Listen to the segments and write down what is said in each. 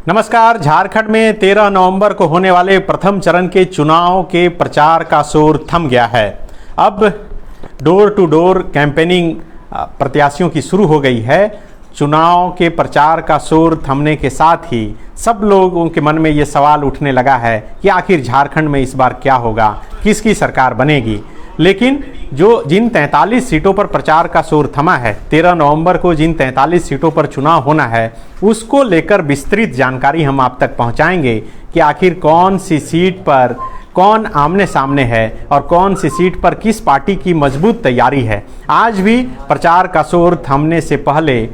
नमस्कार। झारखंड में 13 नवंबर को होने वाले प्रथम चरण के चुनाव के प्रचार का शोर थम गया है। अब डोर टू डोर कैंपेनिंग प्रत्याशियों की शुरू हो गई है। चुनाव के प्रचार का शोर थमने के साथ ही सब लोगों के मन में ये सवाल उठने लगा है कि आखिर झारखंड में इस बार क्या होगा, किसकी सरकार बनेगी। लेकिन जिन 43 सीटों पर प्रचार का शोर थमा है, 13 नवंबर को जिन 43 सीटों पर चुनाव होना है, उसको लेकर विस्तृत जानकारी हम आप तक पहुंचाएंगे कि आखिर कौन सी सीट पर कौन आमने सामने है और कौन सी सीट पर किस पार्टी की मजबूत तैयारी है। आज भी प्रचार का शोर थमने से पहले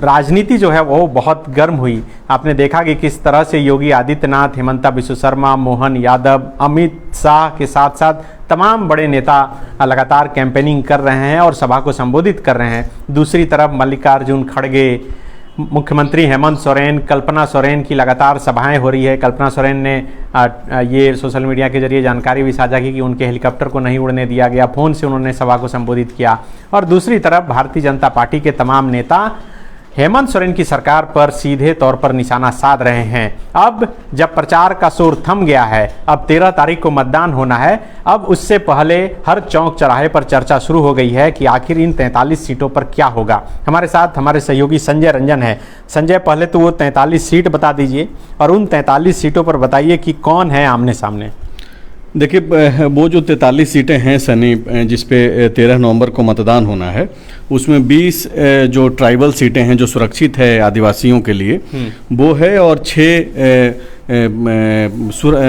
राजनीति जो है वो बहुत गर्म हुई। आपने देखा कि किस तरह से योगी आदित्यनाथ, हेमंता बिस्वा शर्मा, मोहन यादव, अमित शाह के साथ साथ तमाम बड़े नेता लगातार कैंपेनिंग कर रहे हैं और सभा को संबोधित कर रहे हैं। दूसरी तरफ मल्लिकार्जुन खड़गे, मुख्यमंत्री हेमंत सोरेन, कल्पना सोरेन की लगातार सभाएं हो रही है। कल्पना सोरेन ने ये सोशल मीडिया के जरिए जानकारी भी साझा की कि उनके हेलीकॉप्टर को नहीं उड़ने दिया गया, फ़ोन से उन्होंने सभा को संबोधित किया। और दूसरी तरफ भारतीय जनता पार्टी के तमाम नेता हेमंत सोरेन की सरकार पर सीधे तौर पर निशाना साध रहे हैं। अब जब प्रचार का शोर थम गया है, अब 13 तारीख को मतदान होना है, अब उससे पहले हर चौक चौराहे पर चर्चा शुरू हो गई है कि आखिर इन 43 सीटों पर क्या होगा। हमारे साथ हमारे सहयोगी संजय रंजन है। संजय, पहले तो वो 43 सीट बता दीजिए और उन 43 सीटों पर बताइए कि कौन है आमने सामने। देखिए, वो जो 43 सीटें हैं सनी, जिसपे 13 नवंबर को मतदान होना है, उसमें 20 जो ट्राइबल सीटें हैं जो सुरक्षित है आदिवासियों के लिए वो है, और 6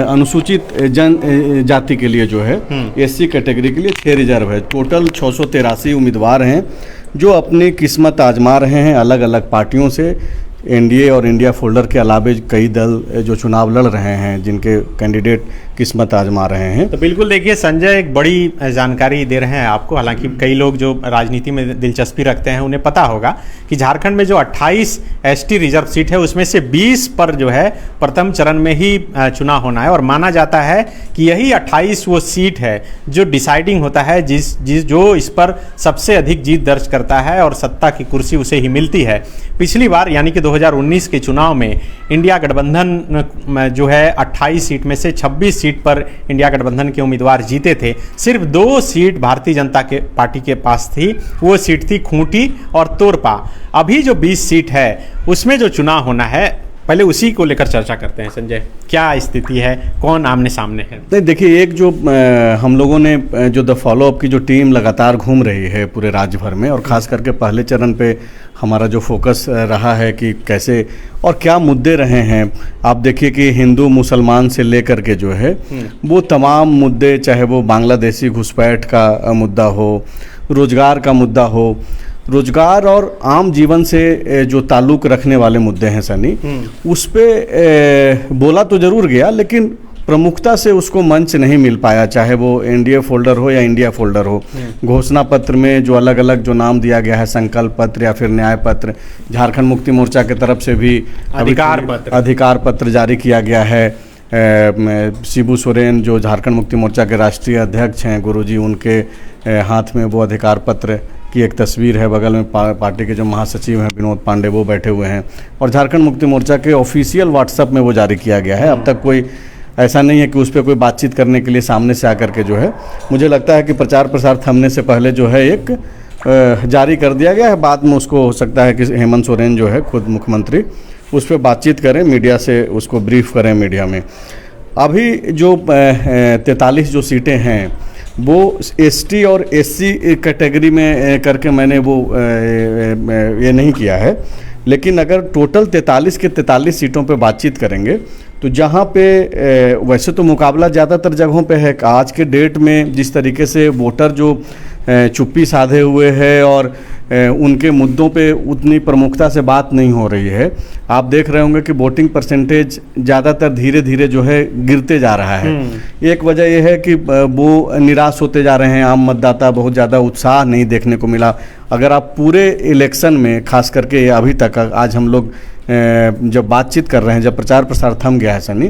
अनुसूचित जन जाति के लिए जो है एससी कैटेगरी के लिए 6 रिजर्व है। टोटल 683 उम्मीदवार हैं जो अपनी किस्मत आजमा रहे हैं अलग अलग पार्टियों से। एनडीए और इंडिया फोल्डर के अलावे कई दल जो चुनाव लड़ रहे हैं, जिनके कैंडिडेट किस्मत आजमा रहे हैं। तो बिल्कुल देखिए संजय, एक बड़ी जानकारी दे रहे हैं आपको। हालांकि कई लोग जो राजनीति में दिलचस्पी रखते हैं उन्हें पता होगा कि झारखंड में जो 28 एसटी रिजर्व सीट है उसमें से 20 पर जो है प्रथम चरण में ही चुनाव होना है। और माना जाता है कि यही 28 वो सीट है जो डिसाइडिंग होता है, जो इस पर सबसे अधिक जीत दर्ज करता है और सत्ता की कुर्सी उसे ही मिलती है। पिछली बार यानी कि 2019 के चुनाव में इंडिया गठबंधन जो है 28 सीट में से 26 सीट पर इंडिया गठबंधन के उम्मीदवार जीते थे। सिर्फ 2 सीट भारतीय जनता पार्टी के पास थी, वो सीट थी खूंटी और तोरपा। अभी जो 20 सीट है उसमें जो चुनाव होना है, पहले उसी को लेकर चर्चा करते हैं। संजय, क्या स्थिति है, कौन आमने सामने है? नहीं, देखिए, एक जो हम लोगों ने जो द फॉलोअप की जो टीम लगातार घूम रही है पूरे राज्य भर में, और ख़ास करके पहले चरण पे हमारा जो फोकस रहा है कि कैसे और क्या मुद्दे रहे हैं। आप देखिए कि हिंदू मुसलमान से लेकर के जो है वो तमाम मुद्दे, चाहे वो बांग्लादेशी घुसपैठ का मुद्दा हो, रोजगार का मुद्दा हो, रोजगार और आम जीवन से जो ताल्लुक़ रखने वाले मुद्दे हैं सनी, उस पे बोला तो ज़रूर गया, लेकिन प्रमुखता से उसको मंच नहीं मिल पाया, चाहे वो एनडीए फोल्डर हो या इंडिया फोल्डर हो। घोषणा पत्र में जो अलग अलग जो नाम दिया गया है, संकल्प पत्र या फिर न्याय पत्र, झारखंड मुक्ति मोर्चा की तरफ से भी अधिकार पत्र जारी किया गया है। शिबू सोरेन जो झारखंड मुक्ति मोर्चा के राष्ट्रीय अध्यक्ष हैं, गुरुजी, उनके हाथ में वो अधिकार पत्र की एक तस्वीर है। बगल में पार्टी के जो महासचिव हैं विनोद पांडे, वो बैठे हुए हैं, और झारखंड मुक्ति मोर्चा के ऑफिशियल व्हाट्सएप में वो जारी किया गया है। अब तक कोई ऐसा नहीं है कि उस पर कोई बातचीत करने के लिए सामने से आकर के जो है, मुझे लगता है कि प्रचार प्रसार थमने से पहले जो है एक जारी कर दिया गया है। बाद में उसको हो सकता है कि हेमंत सोरेन जो है खुद मुख्यमंत्री उस पर बातचीत करें, मीडिया से उसको ब्रीफ करें मीडिया में। अभी जो 43 जो सीटें हैं वो एसटी और एससी कैटेगरी में करके मैंने वो ये नहीं किया है, लेकिन अगर टोटल 43 के 43 सीटों पे बातचीत करेंगे तो जहाँ पे वैसे तो मुकाबला ज़्यादातर जगहों पे है। आज के डेट में जिस तरीके से वोटर जो चुप्पी साधे हुए है और उनके मुद्दों पे उतनी प्रमुखता से बात नहीं हो रही है, आप देख रहे होंगे कि वोटिंग परसेंटेज ज़्यादातर धीरे धीरे जो है गिरते जा रहा है। एक वजह यह है कि वो निराश होते जा रहे हैं आम मतदाता, बहुत ज़्यादा उत्साह नहीं देखने को मिला। अगर आप पूरे इलेक्शन में, खास करके अभी तक आज हम लोग जब बातचीत कर रहे हैं, जब प्रचार प्रसार थम गया है सनी,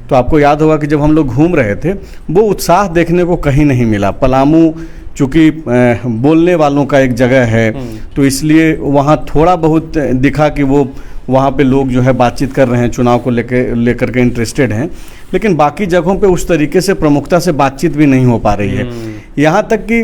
तो आपको याद होगा कि जब हम लोग घूम रहे थे वो उत्साह देखने को कहीं नहीं मिला। पलामू चूँकि बोलने वालों का एक जगह है, तो इसलिए वहाँ थोड़ा बहुत दिखा कि वो वहाँ पे लोग जो है बातचीत कर रहे हैं, चुनाव को लेकर के इंटरेस्टेड हैं, लेकिन बाकी जगहों पे उस तरीके से प्रमुखता से बातचीत भी नहीं हो पा रही है। यहाँ तक कि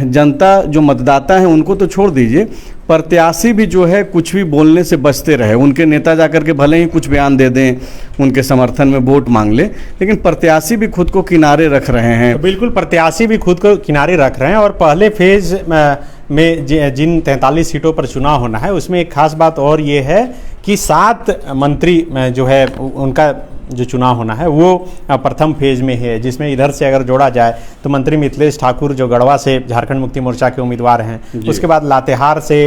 जनता जो मतदाता हैं उनको तो छोड़ दीजिए, प्रत्याशी भी जो है कुछ भी बोलने से बचते रहे। उनके नेता जाकर के भले ही कुछ बयान दे दें, उनके समर्थन में वोट मांग ले, लेकिन प्रत्याशी भी खुद को किनारे रख रहे हैं। तो बिल्कुल प्रत्याशी भी खुद को किनारे रख रहे हैं। और पहले फेज में जिन 43 सीटों पर चुनाव होना है उसमें एक खास बात और ये है कि 7 मंत्री जो है उनका जो चुनाव होना है वो प्रथम फेज में है, जिसमें इधर से अगर जोड़ा जाए तो मंत्री मिथिलेश ठाकुर जो गढ़वा से झारखंड मुक्ति मोर्चा के उम्मीदवार हैं, उसके बाद लातेहार से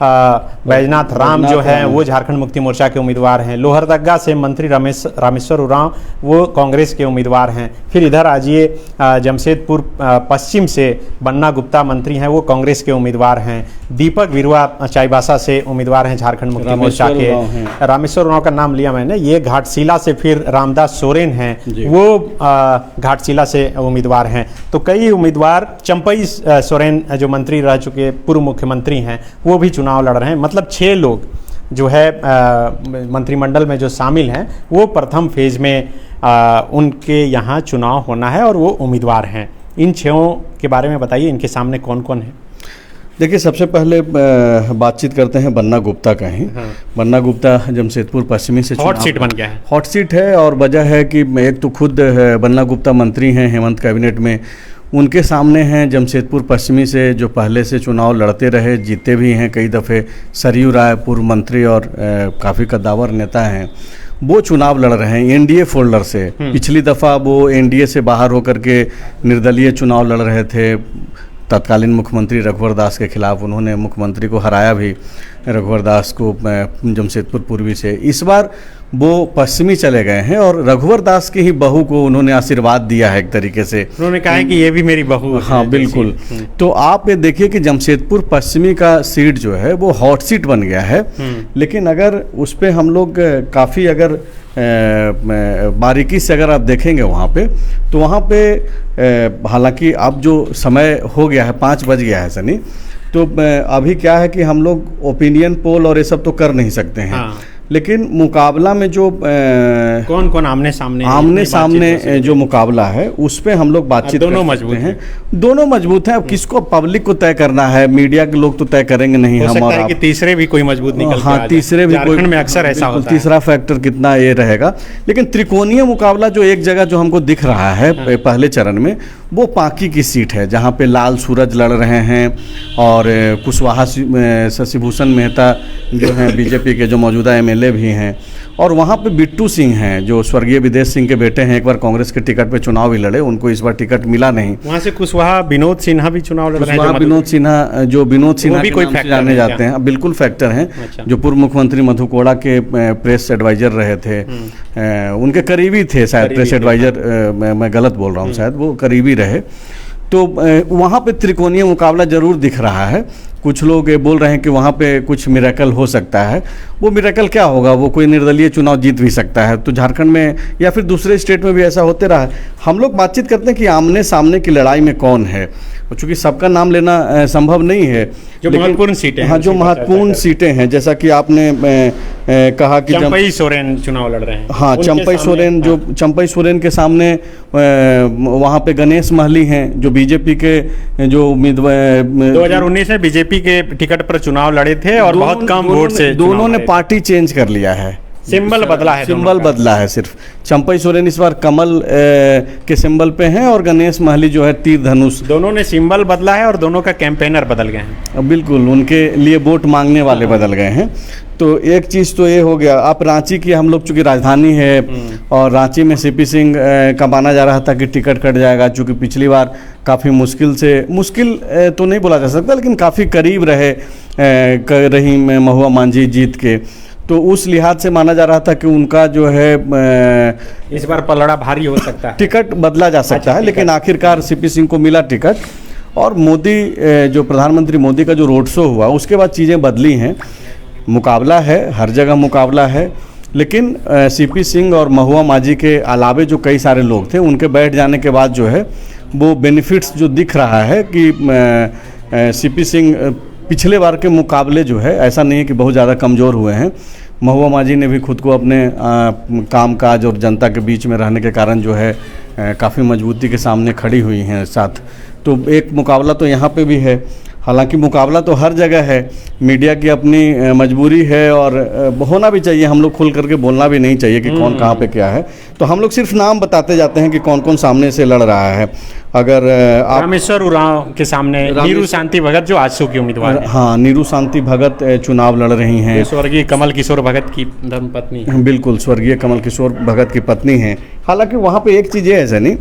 बैजनाथ राम जो है वो झारखंड मुक्ति मोर्चा के उम्मीदवार हैं, लोहरदगा से मंत्री रामेश्वर उरांव वो कांग्रेस के उम्मीदवार हैं, फिर इधर आजिए जमशेदपुर पश्चिम से बन्ना गुप्ता मंत्री हैं वो कांग्रेस के उम्मीदवार हैं, दीपक बिरुआ चाईबासा से उम्मीदवार हैं झारखंड मुक्ति मोर्चा के, रामेश्वर उरांव का नाम लिया मैंने, ये घाटशिला से फिर रामदास सोरेन हैं वो घाटशिला से उम्मीदवार हैं। तो कई उम्मीदवार, चंपई सोरेन जो मंत्री रह चुके पूर्व मुख्यमंत्री हैं वो भी चुनाव लड़ रहे हैं। मतलब 6 लोग जो है मंत्रिमंडल में जो शामिल हैं वो प्रथम फेज में उनके यहाँ चुनाव होना है और वो उम्मीदवार हैं। इन 6 के बारे में बताइए, इनके सामने कौन कौन है? देखिए, सबसे पहले बातचीत करते हैं बन्ना गुप्ता का ही। बन्ना गुप्ता जमशेदपुर पश्चिमी से हॉट सीट बन गया है। हॉट सीट है और वजह है कि एक तो खुद बन्ना गुप्ता मंत्री हैं हेमंत कैबिनेट में, उनके सामने हैं जमशेदपुर पश्चिमी से जो पहले से चुनाव लड़ते रहे, जीते भी हैं कई दफ़े, सरयू राय पूर्व मंत्री और काफ़ी कद्दावर नेता हैं, वो चुनाव लड़ रहे हैं एनडीए फोल्डर से। पिछली दफ़ा वो एनडीए से बाहर होकर के निर्दलीय चुनाव लड़ रहे थे तत्कालीन मुख्यमंत्री रघुवर दास के खिलाफ, उन्होंने मुख्यमंत्री को हराया भी, रघुवर दास को जमशेदपुर पूर्वी से। इस बार वो पश्चिमी चले गए हैं और रघुवर दास की ही बहू को उन्होंने आशीर्वाद दिया है एक तरीके से। उन्होंने कहा है कि ये भी मेरी बहू है। हाँ बिल्कुल। तो आप ये देखिए कि जमशेदपुर पश्चिमी का सीट जो है वो हॉट सीट बन गया है, लेकिन अगर उस पर हम लोग काफ़ी अगर बारीकी से अगर आप देखेंगे वहाँ पे, तो वहाँ पे हालांकि अब जो समय हो गया है 5 बज गया है सनी, तो अभी क्या है कि हम लोग ओपिनियन पोल और ये सब तो कर नहीं सकते हैं। हाँ। लेकिन मुकाबला में जो कौन कौन आमने सामने जो मुकाबला है उस पे हम लोग बातचीत दोनों मजबूत हैं। दोनों मजबूत हैं। अब किसको पब्लिक को तय करना है, मीडिया के लोग तो तय करेंगे नहीं, हम और आप। तीसरे भी कोई मजबूत निकल हाँ, तीसरे भी कोई में अक्सर ऐसा होता है। तीसरा फैक्टर कितना ये रहेगा। लेकिन त्रिकोणीय मुकाबला जो एक जगह जो हमको दिख रहा है पहले चरण में, वो पांकी की सीट है जहाँ पे लाल सूरज लड़ रहे हैं और कुशवाहा शशिभूषण मेहता जो हैं बीजेपी के जो मौजूदा एमएलए भी हैं, और वहाँ पे बिट्टू सिंह हैं जो स्वर्गीय विदेश सिंह के बेटे हैं, एक बार कांग्रेस के टिकट पे चुनाव भी लड़े, उनको इस बार टिकट मिला नहीं। वहाँ से कुशवाहा विनोद सिन्हा भी चुनाव लड़ रहे हैं। विनोद सिन्हा भी कोई जाने जाते हैं, बिल्कुल फैक्टर हैं। अच्छा। जो पूर्व मुख्यमंत्री मधु कोड़ा के प्रेस एडवाइजर रहे थे, उनके करीबी थे शायद, प्रेस एडवाइजर मैं गलत बोल रहा हूँ शायद, वो करीबी रहे। तो वहाँ पे त्रिकोणीय मुकाबला जरूर दिख रहा है। कुछ लोग ये बोल रहे हैं कि वहाँ पे कुछ मिरेकल हो सकता है। वो मिरेकल क्या होगा, वो कोई निर्दलीय चुनाव जीत भी सकता है। तो झारखंड में या फिर दूसरे स्टेट में भी ऐसा होते रहा है। हम लोग बातचीत करते हैं कि आमने सामने की लड़ाई में कौन है, चूँकि सबका नाम लेना संभव नहीं है। जो महत्वपूर्ण सीटें हैं, हाँ, जो महत्वपूर्ण सीटें हैं, जैसा कि आपने कहा कि चंपई सोरेन चुनाव लड़ रहे हैं। हाँ, चंपई सोरेन, जो चंपई सोरेन के सामने वहाँ पे गणेश महली हैं जो बीजेपी के जो उम्मीदवार 2019 में बीजेपी के टिकट पर चुनाव लड़े थे और बहुत कम वोट से दोनों ने पार्टी चेंज कर लिया है, सिंबल बदला है, सिंबल बदला है सिर्फ। चंपई सोरेन इस बार कमल के सिंबल पे हैं और गणेश महली जो है तीर धनुष। दोनों ने सिंबल बदला है और दोनों का कैंपेनर बदल गए हैं। बिल्कुल, उनके लिए वोट मांगने वाले बदल गए हैं। तो एक चीज़ तो ये हो गया। आप रांची की, हम लोग चूँकि राजधानी है और रांची में सीपी सिंह का माना जा रहा था कि टिकट कट जाएगा, चूँकि पिछली बार काफ़ी मुश्किल तो नहीं बोला जा सकता, लेकिन काफ़ी करीब रही महुआ मांझी जीत के। तो उस लिहाज से माना जा रहा था कि उनका जो है इस बार पलड़ा भारी हो सकता है, टिकट बदला जा सकता है। लेकिन आखिरकार सीपी सिंह को मिला टिकट। और मोदी, जो प्रधानमंत्री मोदी का जो रोड शो हुआ उसके बाद चीज़ें बदली हैं। मुकाबला है, हर जगह मुकाबला है, लेकिन सीपी सिंह और महुआ मांझी के अलावे जो कई सारे लोग थे उनके बैठ जाने के बाद जो है वो बेनिफिट्स जो दिख रहा है कि सीपी सिंह पिछले बार के मुकाबले जो है, ऐसा नहीं है कि बहुत ज़्यादा कमज़ोर हुए हैं, महुआ मांझी ने भी खुद को अपने काम काज और जनता के बीच में रहने के कारण जो है काफ़ी मजबूती के सामने खड़ी हुई हैं साथ। तो एक मुकाबला तो यहाँ पे भी है, हालांकि मुकाबला तो हर जगह है, मीडिया की अपनी मजबूरी है और होना भी चाहिए, हम लोग खुल करके बोलना भी नहीं चाहिए कि कौन कहाँ पे क्या है। तो हम लोग सिर्फ नाम बताते जाते हैं कि कौन कौन सामने से लड़ रहा है। अगर आप रामेश्वर उरांव के सामने नीरू शांति भगत जो आजसू की उम्मीदवार है। हाँ, नीरू शांति भगत चुनाव लड़ रही हैं। स्वर्गीय कमल किशोर भगत की धर्मपत्नी। बिल्कुल, स्वर्गीय कमल किशोर भगत की पत्नी हैं। हालांकि वहाँ पे एक चीज़ ये है सनी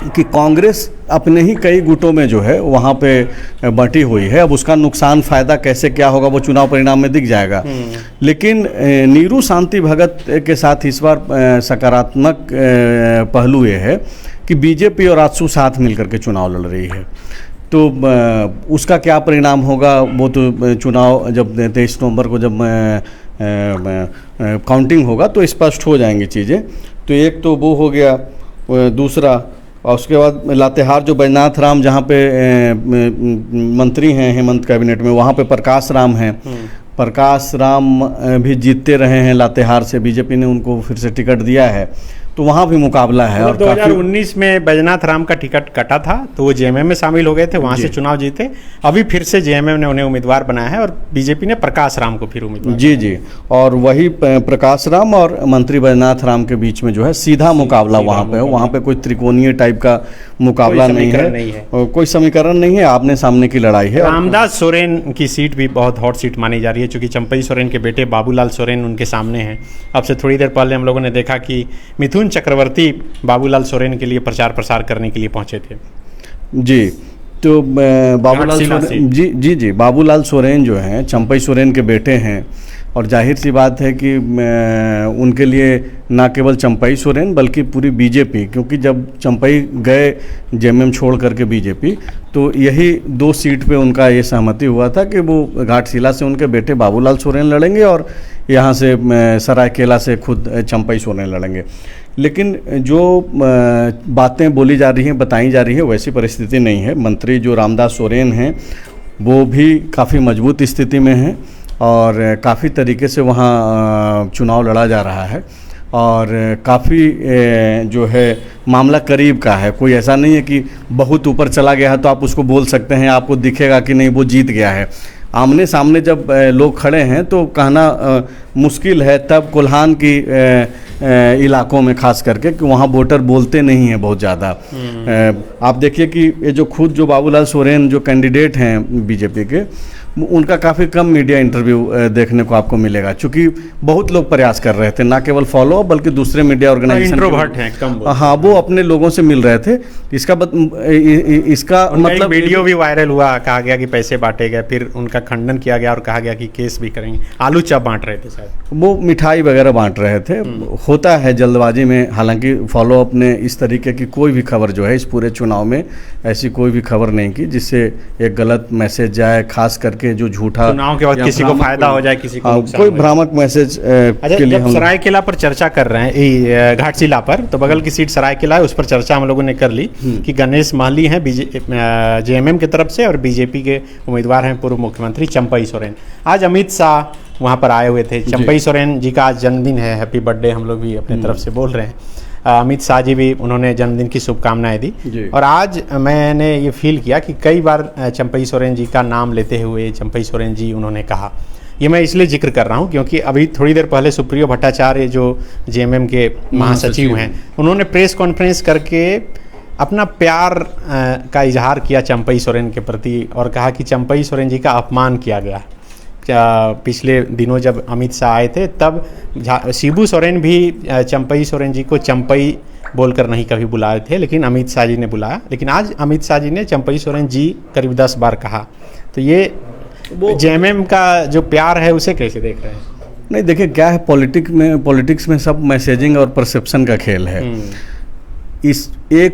कि कांग्रेस अपने ही कई गुटों में जो है वहाँ पे बंटी हुई है। अब उसका नुकसान फ़ायदा कैसे क्या होगा वो चुनाव परिणाम में दिख जाएगा। लेकिन नीरू शांति भगत के साथ इस बार सकारात्मक पहलू ये है कि बीजेपी और आजसू साथ मिलकर के चुनाव लड़ रही है। तो उसका क्या परिणाम होगा वो तो चुनाव जब 23 नवंबर को जब काउंटिंग होगा तो स्पष्ट हो जाएंगी चीज़ें। तो एक तो वो हो गया, दूसरा और उसके बाद लातेहार जो बैजनाथ राम जहाँ पे मंत्री हैं हेमंत कैबिनेट में, वहाँ पे प्रकाश राम हैं। प्रकाश राम भी जीतते रहे हैं लातेहार से, बीजेपी ने उनको फिर से टिकट दिया है, तो वहाँ भी मुकाबला है। और 2019 में बैजनाथ राम का टिकट कटा था तो वो जेएमएम में शामिल हो गए थे, वहाँ से चुनाव जीते। अभी फिर से जेएमएम ने उन्हें उम्मीदवार बनाया है और बीजेपी ने प्रकाश राम को फिर उम्मीदवार। जी, और वही प्रकाश राम और मंत्री बैजनाथ राम के बीच में जो है सीधा मुकाबला वहाँ पे है। वहाँ पे कोई त्रिकोणीय टाइप का मुकाबला नहीं है, कोई समीकरण नहीं है, आमने सामने की लड़ाई है। रामदास सोरेन की सीट भी बहुत हॉट सीट मानी जा रही है, क्योंकि चंपई सोरेन के बेटे बाबूलाल सोरेन उनके सामने हैं। अब से थोड़ी देर पहले हम लोगों ने देखा कि मिथुन चक्रवर्ती बाबूलाल सोरेन के लिए प्रचार प्रसार करने के लिए पहुंचे थे। जी, तो बाबूलाल सोरेन जी बाबूलाल सोरेन जो हैं चंपई सोरेन के बेटे हैं और जाहिर सी बात है कि उनके लिए ना केवल चंपई सोरेन बल्कि पूरी बीजेपी, क्योंकि जब चंपई गए जेएमएम छोड़ करके बीजेपी, तो यही 2 सीट पे उनका ये सहमति हुआ था कि वो घाटशिला से उनके बेटे बाबूलाल सोरेन लड़ेंगे और यहाँ से सरायकेला से खुद चंपई सोरेन लड़ेंगे। लेकिन जो बातें बोली जा रही हैं, बताई जा रही है, वैसी परिस्थिति नहीं है। मंत्री जो रामदास सोरेन हैं वो भी काफ़ी मजबूत स्थिति में हैं और काफ़ी तरीके से वहाँ चुनाव लड़ा जा रहा है और काफ़ी जो है मामला करीब का है। कोई ऐसा नहीं है कि बहुत ऊपर चला गया है तो आप उसको बोल सकते हैं, आपको दिखेगा कि नहीं वो जीत गया है। आमने सामने जब लोग खड़े हैं तो कहना मुश्किल है, तब कोल्हान की इलाकों में खास करके कि वहाँ वोटर बोलते नहीं हैं बहुत ज़्यादा। आप देखिए कि ये जो खुद जो बाबूलाल सोरेन जो कैंडिडेट हैं बीजेपी के, उनका काफ़ी कम मीडिया इंटरव्यू देखने को आपको मिलेगा, क्योंकि बहुत लोग प्रयास कर रहे थे, ना केवल फॉलो बल्कि दूसरे मीडिया ऑर्गेनाइजेशन इंट्रोवर्ट हैं कम। हाँ, वो अपने लोगों से मिल रहे थे। इसका मतलब वीडियो भी वायरल हुआ, कहा गया कि पैसे बांटे गए, फिर उनका खंडन किया गया और कहा गया कि केस भी करेंगे। आलू चाप बांट रहे थे शायद, वो मिठाई वगैरह बांट रहे थे। होता है जल्दबाजी में, हालांकि फॉलो अप ने इस तरीके की कोई भी खबर जो है इस पूरे चुनाव में ऐसी कोई भी खबर नहीं की जिससे एक गलत मैसेज जाए, खास करके जो झूठा चुनाव के बाद किसी को फायदा हो जाए, किसी को कोई भ्रामक मैसेज के लिए। हम सरायकेला पर चर्चा कर रहे हैं, घाटशिला पर, तो बगल की सीट सरायकेला है, उस पर चर्चा हम लोगों ने कर ली कि गणेश महली हैं जेएमएम की तरफ से और बीजेपी के उम्मीदवार हैं पूर्व मुख्यमंत्री चंपई सोरेन। आज अमित शाह वहाँ पर आए हुए थे। चंपई सोरेन जी का आज जन्मदिन है, हैप्पी बर्थडे हम लोग भी अपनी तरफ से बोल रहे हैं। अमित शाह जी भी उन्होंने जन्मदिन की शुभकामनाएं दी। और आज मैंने ये फील किया कि कई बार चंपई सोरेन जी का नाम लेते हुए चंपई सोरेन जी उन्होंने कहा। ये मैं इसलिए जिक्र कर रहा हूँ क्योंकि अभी थोड़ी देर पहले सुप्रियो भट्टाचार्य जो जेएमएम के महासचिव हैं, उन्होंने प्रेस कॉन्फ्रेंस करके अपना प्यार का इजहार किया चंपई सोरेन के प्रति और कहा कि चंपई सोरेन जी का अपमान किया गया। पिछले दिनों जब अमित शाह आए थे तब शिबू सोरेन भी चंपई सोरेन जी को चंपई बोलकर नहीं कभी बुलाए थे, लेकिन अमित शाह जी ने बुलाया। लेकिन आज अमित शाह जी ने चंपई सोरेन जी करीब 10 बार कहा। तो ये जेएमएम का जो प्यार है उसे कैसे देख रहे हैं? नहीं, देखिए क्या है, पॉलिटिक्स में सब मैसेजिंग और परसेप्शन का खेल है।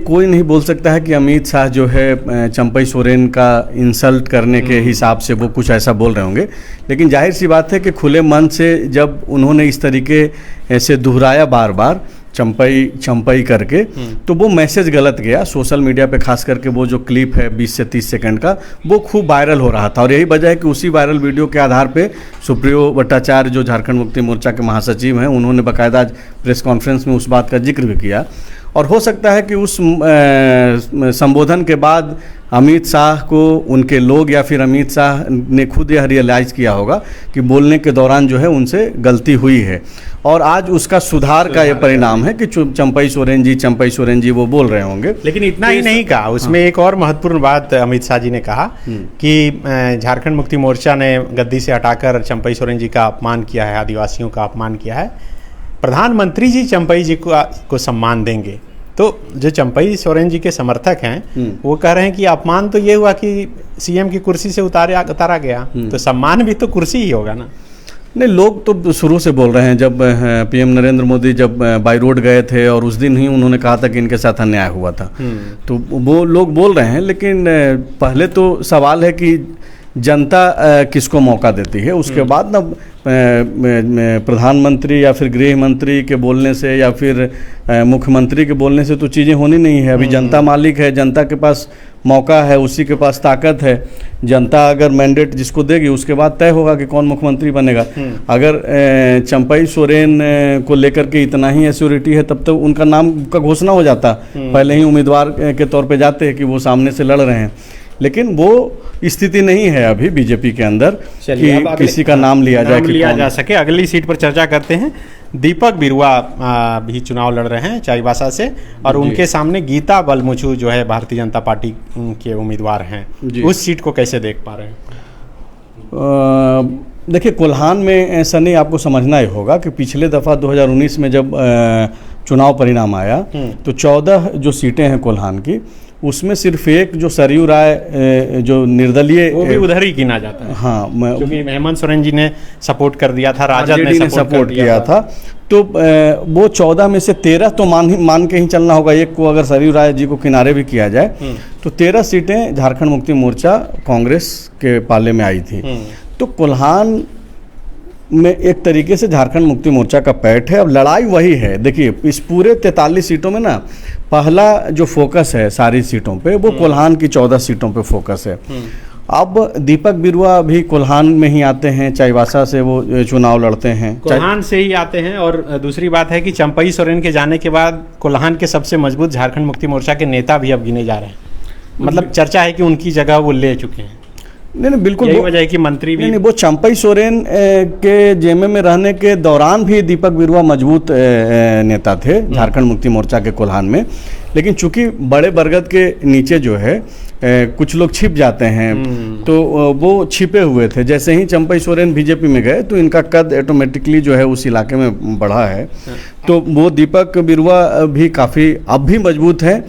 कोई नहीं बोल सकता है कि अमित शाह जो है चंपई सोरेन का इंसल्ट करने के हिसाब से वो कुछ ऐसा बोल रहे होंगे, लेकिन जाहिर सी बात है कि खुले मन से जब उन्होंने इस तरीके से दोहराया बार बार चंपई करके, तो वो मैसेज गलत गया सोशल मीडिया पे, खास करके वो जो क्लिप है 20 से 30 सेकंड का, वो खूब वायरल हो रहा था। और यही वजह है कि उसी वायरल वीडियो के आधार पे सुप्रियो भट्टाचार्य जो झारखंड मुक्ति मोर्चा के महासचिव हैं, उन्होंने बाकायदा आज प्रेस कॉन्फ्रेंस में उस बात का जिक्र भी किया। और हो सकता है कि उस संबोधन के बाद अमित शाह को उनके लोग या फिर अमित शाह ने खुद यह रियलाइज़ किया होगा कि बोलने के दौरान जो है उनसे गलती हुई है, और आज उसका सुधार का ये परिणाम है कि चंपई सोरेन जी वो बोल रहे होंगे। लेकिन इतना ही नहीं कहा, उसमें एक और महत्वपूर्ण बात अमित शाह जी ने कहा कि झारखंड मुक्ति मोर्चा ने गद्दी से हटाकर चंपई सोरेन जी का अपमान किया है, आदिवासियों का अपमान किया है। प्रधानमंत्री जी चंपई जी को सम्मान देंगे। तो जो चंपई सोरेन जी के समर्थक हैं वो कह रहे हैं कि अपमान तो ये हुआ कि सीएम की कुर्सी से उतारा गया, तो सम्मान भी तो कुर्सी ही होगा ना। नहीं, लोग तो शुरू से बोल रहे हैं, जब पीएम नरेंद्र मोदी जब बाई रोड गए थे और उस दिन ही उन्होंने कहा था कि इनके साथ अन्याय हुआ था, तो वो लोग बोल रहे हैं। लेकिन पहले तो सवाल है कि जनता किसको मौका देती है, उसके बाद ना प्रधानमंत्री या फिर गृह मंत्री के बोलने से या फिर मुख्यमंत्री के बोलने से तो चीज़ें होनी नहीं है। अभी जनता मालिक है, जनता के पास मौका है, उसी के पास ताकत है। जनता अगर मैंडेट जिसको देगी उसके बाद तय होगा कि कौन मुख्यमंत्री बनेगा। अगर चंपई सोरेन को लेकर के इतना ही एश्योरिटी है तब तो उनका नाम का घोषणा हो जाता, पहले ही उम्मीदवार के तौर पे जाते हैं कि वो सामने से लड़ रहे हैं। लेकिन वो स्थिति नहीं है अभी बीजेपी के अंदर कि किसी का नाम लिया जाए, लिया जा सके। अगली सीट पर चर्चा करते हैं। दीपक बिरुआ भी चुनाव लड़ रहे हैं चाईबासा से, और उनके सामने गीता बलमुचू जो है भारतीय जनता पार्टी के उम्मीदवार हैं। उस सीट को कैसे देख पा रहे हैं? देखिए, कोल्हान में सनी आपको समझना ही होगा कि पिछले दफ़ा 2019 में जब चुनाव परिणाम आया तो 14 जो सीटें हैं कोल्हान की, उसमें सिर्फ एक जो सरयू राय जो निर्दलीय, वो भी उधर ही गिना जाता है। हाँ, क्योंकि हेमंत सोरेन जी ने सपोर्ट कर दिया था, राजद ने सपोर्ट किया था। तो वो 14 में से 13 तो मान के ही चलना होगा। एक को अगर सरयू राय जी को किनारे भी किया जाए तो 13 सीटें झारखंड मुक्ति मोर्चा कांग्रेस के पाले में आई थी। तो कोल्हान में एक तरीके से झारखंड मुक्ति मोर्चा का पैठ है। अब लड़ाई वही है। देखिए, इस पूरे 43 सीटों में ना पहला जो फोकस है सारी सीटों पे, वो कोल्हान की 14 सीटों पे फोकस है। अब दीपक बिरुआ भी कोल्हान में ही आते हैं, चाईबासा से वो चुनाव लड़ते हैं, कोल्हान से ही आते हैं। और दूसरी बात है कि चंपई सोरेन के जाने के बाद कोल्हान के सबसे मजबूत झारखंड मुक्ति मोर्चा के नेता भी अब गिने जा रहे हैं। मतलब चर्चा है कि उनकी जगह वो ले चुके हैं। नहीं, बिल्कुल यही वजह है कि मंत्री भी नहीं, वो चंपई सोरेन के जेमे में रहने के दौरान भी दीपक बिरुआ मजबूत नेता थे झारखंड मुक्ति मोर्चा के कोल्हान में। लेकिन चूंकि बड़े बरगद के नीचे जो है कुछ लोग छिप जाते हैं, तो वो छिपे हुए थे। जैसे ही चंपई सोरेन बीजेपी में गए तो इनका कद ऑटोमेटिकली जो है उस इलाके में बढ़ा है। तो वो दीपक बिरुआ भी काफ़ी अब भी मजबूत है।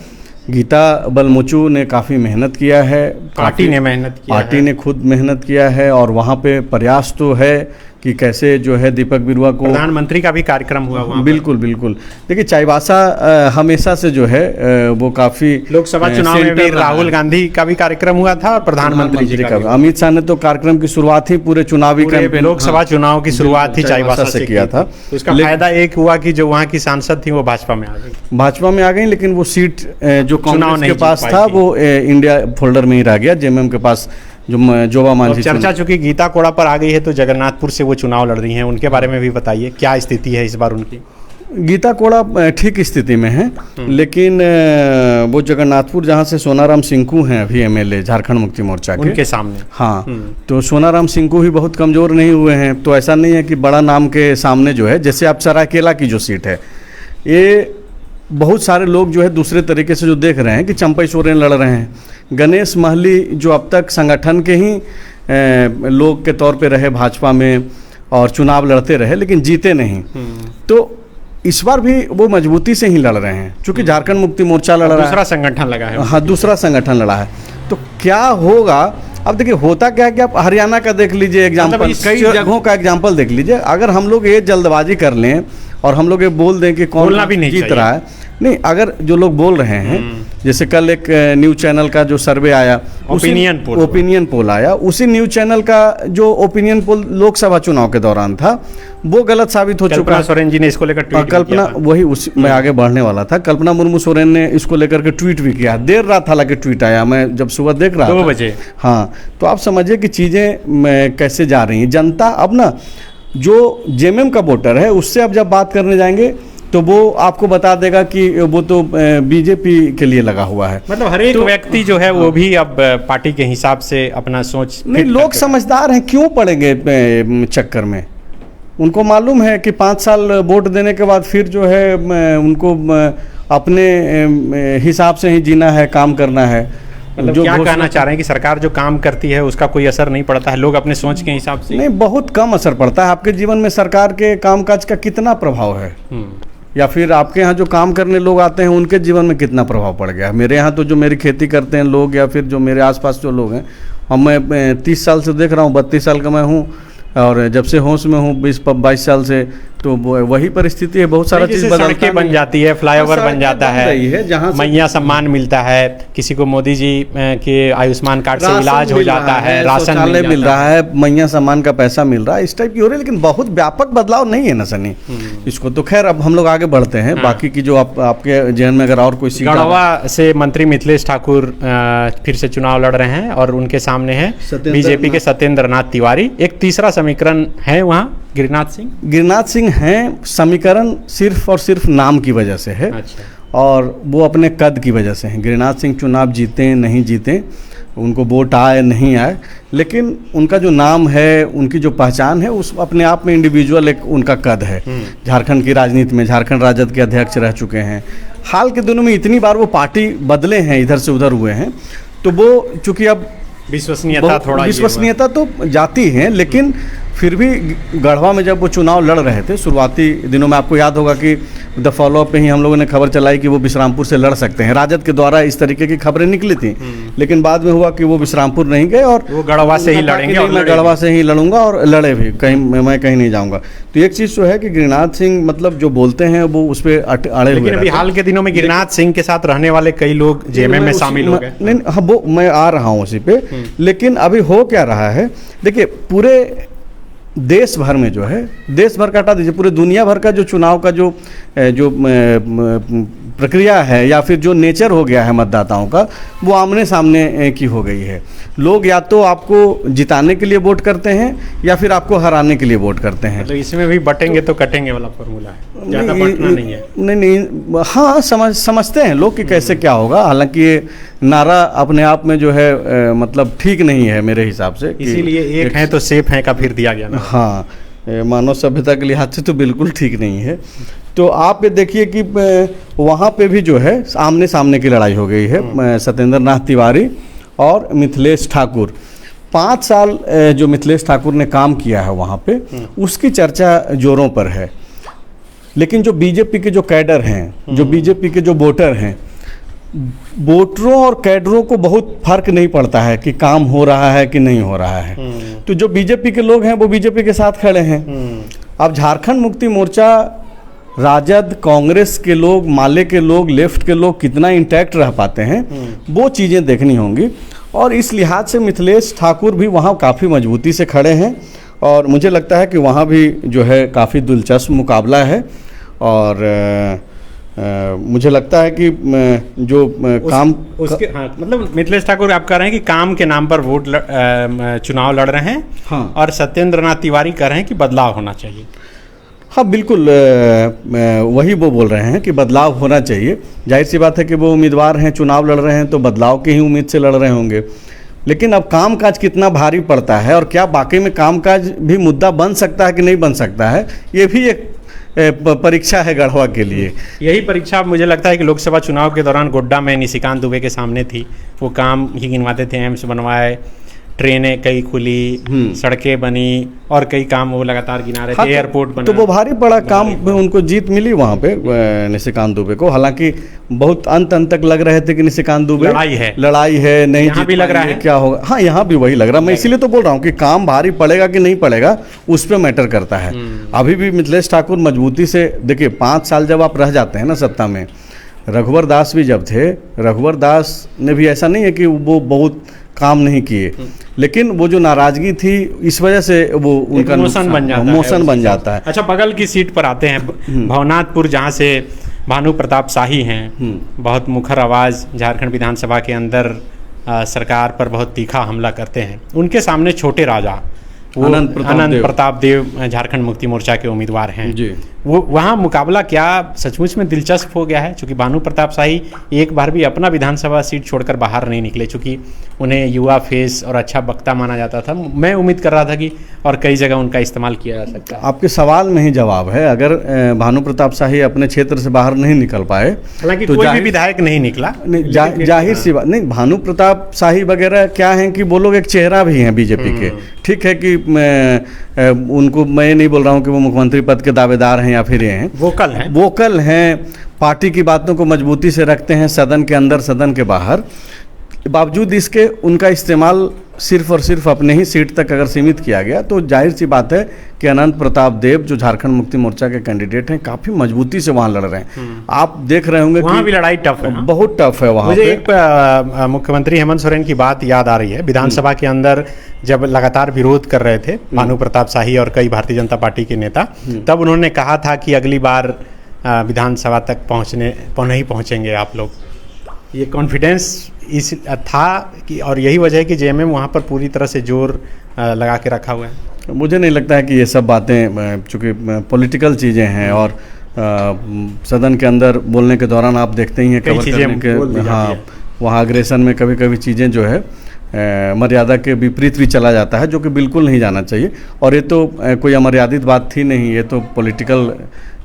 गीता बलमुचू ने काफ़ी मेहनत किया है, पार्टी ने मेहनत किया, पार्टी ने खुद मेहनत किया है, और वहाँ पे प्रयास तो है कि कैसे जो है दीपक बिरुआ को, प्रधानमंत्री का भी कार्यक्रम हुआ वहाँ। बिल्कुल बिल्कुल। देखिए, चाईबासा हमेशा से जो है वो काफ़ी लोकसभा चुनाव में भी राहुल गांधी का भी कार्यक्रम हुआ था और प्रधानमंत्री जी का। अमित शाह ने तो कार्यक्रम की शुरुआत ही पूरे चुनावी लोकसभा चुनाव की शुरुआत ही चाईबासा से किया था। तो इसका फायदा एक हुआ कि जो वहाँ की सांसद थी वो भाजपा में आ गई, लेकिन वो सीट जो कांग्रेस के पास था वो इंडिया फोल्डर में ही रह गया, जेएमएम के पास जो जोबा मांझी। चर्चा चूंकि गीता कोड़ा पर आ गई है तो जगन्नाथपुर से वो चुनाव लड़ रही हैं, उनके बारे में भी बताइए क्या स्थिति है इस बार उनकी? गीता कोड़ा ठीक स्थिति में है, लेकिन वो जगन्नाथपुर जहाँ से सोनाराम सिंकू हैं अभी एमएलए झारखंड मुक्ति मोर्चा के, उनके सामने। हाँ, तो सोनाराम सिंकू भी बहुत कमज़ोर नहीं हुए हैं। तो ऐसा नहीं है कि बड़ा नाम के सामने जो है, जैसे आप सरायकेला की जो सीट है, ये बहुत सारे लोग जो है दूसरे तरीके से जो देख रहे हैं कि चंपई सोरेन लड़ रहे हैं। गणेश महली जो अब तक संगठन के ही लोग के तौर पे रहे भाजपा में और चुनाव लड़ते रहे, लेकिन जीते नहीं। तो इस बार भी वो मजबूती से ही लड़ रहे हैं, क्योंकि झारखंड मुक्ति मोर्चा लड़ रहा है, दूसरा संगठन लगा है। हाँ, दूसरा संगठन लड़ा है। तो क्या होगा अब? देखिए, होता क्या है कि आप हरियाणा का देख लीजिए एग्जाम्पल, कई जगहों का एग्जाम्पल देख लीजिए। अगर हम लोग ये जल्दबाजी कर लें और हम लोग ये बोल दें कि कौन जीत रहा है, नहीं, अगर जो लोग बोल रहे हैं जैसे कल एक न्यूज़ चैनल का जो सर्वे आया, ओपिनियन पोल आया, उसी न्यूज़ चैनल का जो ओपिनियन पोल लोकसभा चुनाव के दौरान था वो गलत साबित हो चुका है। कल्पना सोरेन जी ने इसको लेकर ट्वीट कल्पना वही उसी मैं आगे बढ़ने वाला था। कल्पना मुर्मू सोरेन ने इसको लेकर के ट्वीट भी किया, देर रात हालांकि ट्वीट आया, मैं जब सुबह देख रहा था 2 बजे। हाँ, तो आप समझिए कि चीज़ें कैसे जा रही हैं। जनता अब ना जो जेएमएम का वोटर है उससे अब जब बात करने जाएंगे तो वो आपको बता देगा कि वो तो बीजेपी के लिए लगा हुआ है। मतलब हर एक व्यक्ति जो है वो भी अब पार्टी के हिसाब से अपना सोच नहीं, लोग समझदार हैं, क्यों पड़ेंगे चक्कर में। उनको मालूम है कि 5 साल वोट देने के बाद फिर जो है उनको अपने हिसाब से ही जीना है, काम करना है। मतलब जो क्या कहना चाह रहे हैं कि सरकार जो काम करती है उसका कोई असर नहीं पड़ता है, लोग अपने सोच के हिसाब से? नहीं, बहुत कम असर पड़ता है। आपके जीवन में सरकार के कामकाज का कितना प्रभाव है, या फिर आपके यहाँ जो काम करने लोग आते हैं उनके जीवन में कितना प्रभाव पड़ गया। मेरे यहाँ तो जो मेरी खेती करते हैं लोग, या फिर जो मेरे आसपास जो लोग हैं, हम मैं 30 साल से देख रहा हूँ, 32 साल का मैं हूँ, और जब से होश में हूँ 20-22 साल से, तो वही परिस्थिति है। बहुत सारा चीज़ सड़कें बन जाती है, फ्लाईओवर बन जाता है, जहाँ मैया सम्मान मिलता है, किसी को मोदी जी के आयुष्मान कार्ड से इलाज हो जाता है, राशन मिल रहा है, मैया सम्मान का पैसा मिल रहा है, इस टाइप की हो रही है। लेकिन बहुत व्यापक बदलाव नहीं है ना सनी इसको। तो खैर अब हम लोग आगे बढ़ते हैं। बाकी की जो आपके जहन में अगर और कोई सीट, गढ़वा से मंत्री मिथिलेश ठाकुर फिर से चुनाव लड़ रहे हैं और उनके सामने है बीजेपी के सत्येंद्र नाथ तिवारी। एक तीसरा समीकरण है वहाँ गिरिनाथ सिंह हैं। समीकरण सिर्फ और सिर्फ नाम की वजह से है। अच्छा। और वो अपने कद की वजह से हैं। गिरिनाथ सिंह चुनाव जीते नहीं जीते, उनको वोट आए नहीं आए, लेकिन उनका जो नाम है, उनकी जो पहचान है, उस अपने आप में इंडिविजुअल एक उनका कद है। झारखंड की राजनीति में झारखंड राजद के अध्यक्ष रह चुके हैं। हाल के दिनों में इतनी बार वो पार्टी बदले हैं, इधर से उधर हुए हैं, तो वो चूँकि अब विश्वसनीयता तो जाती है, लेकिन फिर भी गढ़वा में जब वो चुनाव लड़ रहे थे शुरुआती दिनों में, आपको याद होगा कि द फॉलोअप पे ही हम लोगों ने खबर चलाई कि वो विश्रामपुर से लड़ सकते हैं। राजद के द्वारा इस तरीके की खबरें निकली थी, लेकिन बाद में हुआ कि वो विश्रामपुर नहीं गए और वो गढ़वा से ही लड़ेंगे, और मैं गढ़वा से ही लड़ूंगा, और लड़े भी, कहीं मैं कहीं नहीं जाऊंगा। तो एक चीज़ तो है कि गिरिनाथ सिंह मतलब जो बोलते हैं वो उस पर अड़े हुए। लेकिन अभी हाल के दिनों में गिरिनाथ सिंह के साथ रहने वाले कई लोग जेएमएम में शामिल हो गए। नहीं, हाँ, वो मैं आ रहा हूँ उसी पे। लेकिन अभी हो क्या रहा है, देखिए पूरे देश भर में जो है, देश भर का हटा दीजिए, पूरे दुनिया भर का जो चुनाव का जो प्रक्रिया है, या फिर जो नेचर हो गया है मतदाताओं का, वो आमने सामने की हो गई है। लोग या तो आपको जिताने के लिए वोट करते हैं या फिर आपको हराने के लिए वोट करते हैं। तो इसमें भी बटेंगे तो कटेंगे वाला फॉर्मूला है, ज़्यादा बटना नहीं है। नहीं, हाँ, समझते हैं लोग कि कैसे क्या होगा। हालांकि ये नारा अपने आप में जो है मतलब ठीक नहीं है मेरे हिसाब से, इसीलिए एक है तो सेफ है का फिर दिया गया ना। हाँ, मानव सभ्यता के लिहाज से तो बिल्कुल ठीक नहीं है। तो आप ये देखिए कि वहाँ पे भी जो है आमने सामने की लड़ाई हो गई है। सत्येंद्र नाथ तिवारी और मिथिलेश ठाकुर, 5 साल जो मिथिलेश ठाकुर ने काम किया है वहाँ पे, उसकी चर्चा जोरों पर है। लेकिन जो बीजेपी के जो कैडर हैं, जो बीजेपी के जो वोटर हैं, वोटरों और कैडरों को बहुत फर्क नहीं पड़ता है कि काम हो रहा है कि नहीं हो रहा है। तो जो बीजेपी के लोग हैं वो बीजेपी के साथ खड़े हैं। अब झारखंड मुक्ति मोर्चा, राजद, कांग्रेस के लोग, माले के लोग, लेफ्ट के लोग कितना इंटैक्ट रह पाते हैं, वो चीज़ें देखनी होंगी। और इस लिहाज से मिथिलेश ठाकुर भी वहाँ काफ़ी मजबूती से खड़े हैं, और मुझे लगता है कि वहाँ भी जो है काफ़ी दिलचस्प मुकाबला है। और मुझे लगता है कि जो काम उसके हाँ, मतलब मिथिलेश ठाकुर आप कह रहे हैं कि काम के नाम पर चुनाव लड़ रहे हैं। हाँ। और सत्येंद्र नाथ तिवारी कह रहे हैं कि बदलाव होना चाहिए। हाँ, बिल्कुल वही वो बोल रहे हैं कि बदलाव होना चाहिए। जाहिर सी बात है कि वो उम्मीदवार हैं, चुनाव लड़ रहे हैं, तो बदलाव की ही उम्मीद से लड़ रहे होंगे। लेकिन अब कामकाज कितना भारी पड़ता है, और क्या वाकई में कामकाज भी मुद्दा बन सकता है कि नहीं बन सकता है, ये भी एक परीक्षा है गढ़वा के लिए। यही परीक्षा मुझे लगता है कि लोकसभा चुनाव के दौरान गोड्डा में निशिकांत दुबे के सामने थी। वो काम ही गिनवाते थे, एम्स बनवाए, ट्रेनें कई खुली, सड़कें बनी, और कई काम वो लगातार गिना रहे थे, एयरपोर्ट बना। तो वो भारी बड़ा काम में उनको जीत मिली वहाँ पे निशिकांत दुबे को। हालांकि बहुत अंत तक लग रहे थे कि निशिकांत दुबे लड़ाई है नहीं, यहाँ भी लग रहा है क्या होगा। हाँ, यहाँ भी वही लग रहा है। मैं इसीलिए तो बोल रहा हूँ कि काम भारी पड़ेगा कि नहीं पड़ेगा, उस पर मैटर करता है। अभी भी मिथिलेश ठाकुर मजबूती से, देखिए 5 साल जब आप रह जाते हैं ना सत्ता में, रघुवर दास भी जब थे, रघुवर दास ने भी ऐसा नहीं है कि वो बहुत काम नहीं किए, लेकिन वो जो नाराजगी थी इस वजह से वो उनका मोशन बन जाता है, मोशन बन जाता है। अच्छा, बगल की सीट पर आते हैं, भवनाथपुर, जहाँ से भानु प्रताप शाही हैं, बहुत मुखर आवाज़, झारखंड विधानसभा के अंदर सरकार पर बहुत तीखा हमला करते हैं। उनके सामने छोटे राजा अनंत प्रताप देव झारखंड मुक्ति मोर्चा के उम्मीदवार हैं जी। वो वहाँ मुकाबला क्या सचमुच में दिलचस्प हो गया है? क्योंकि भानु प्रताप शाही एक बार भी अपना विधानसभा सीट छोड़कर बाहर नहीं निकले, चूँकि उन्हें युवा फेस और अच्छा वक्ता माना जाता था। मैं उम्मीद कर रहा था कि और कई जगह उनका इस्तेमाल किया जा सकता है। आपके सवाल में ही जवाब है। अगर भानु प्रताप शाही अपने क्षेत्र से बाहर नहीं निकल पाए, हालांकि तो कोई भी विधायक नहीं निकला, जाहिर सी बात नहीं, भानु प्रताप शाही वगैरह क्या हैं कि वो लोग एक चेहरा भी हैं बीजेपी के। ठीक है कि उनको मैं नहीं बोल रहा हूँ कि वो मुख्यमंत्री पद के दावेदार हैं या फिर ये हैं, वोकल हैं, पार्टी की बातों को मजबूती से रखते हैं, सदन के अंदर सदन के बाहर। बावजूद इसके उनका इस्तेमाल सिर्फ और सिर्फ अपने ही सीट तक अगर सीमित किया गया तो जाहिर सी बात है कि अनंत प्रताप देव जो झारखंड मुक्ति मोर्चा के कैंडिडेट हैं काफ़ी मजबूती से वहाँ लड़ रहे हैं। आप देख रहे होंगे वहाँ भी लड़ाई टफ है, बहुत टफ है वहाँ। मुझे एक मुख्यमंत्री हेमंत सोरेन की बात याद आ रही है। विधानसभा के अंदर जब लगातार विरोध कर रहे थे भानु प्रताप शाही और कई भारतीय जनता पार्टी के नेता, तब उन्होंने कहा था कि अगली बार विधानसभा तक नहीं पहुँचेंगे आप लोग। ये कॉन्फिडेंस इस था कि, और यही वजह है कि जेएमएम वहाँ पर पूरी तरह से जोर लगा के रखा हुआ है। मुझे नहीं लगता है कि ये सब बातें, चूँकि पॉलिटिकल चीज़ें हैं और सदन के अंदर बोलने के दौरान आप देखते ही हैं कवर करने के, हाँ, वहाँ अग्रेसन में कभी कभी चीज़ें जो है मर्यादा के विपरीत भी चला जाता है, जो कि बिल्कुल नहीं जाना चाहिए। और ये तो कोई अमर्यादित बात थी नहीं, ये तो पॉलिटिकल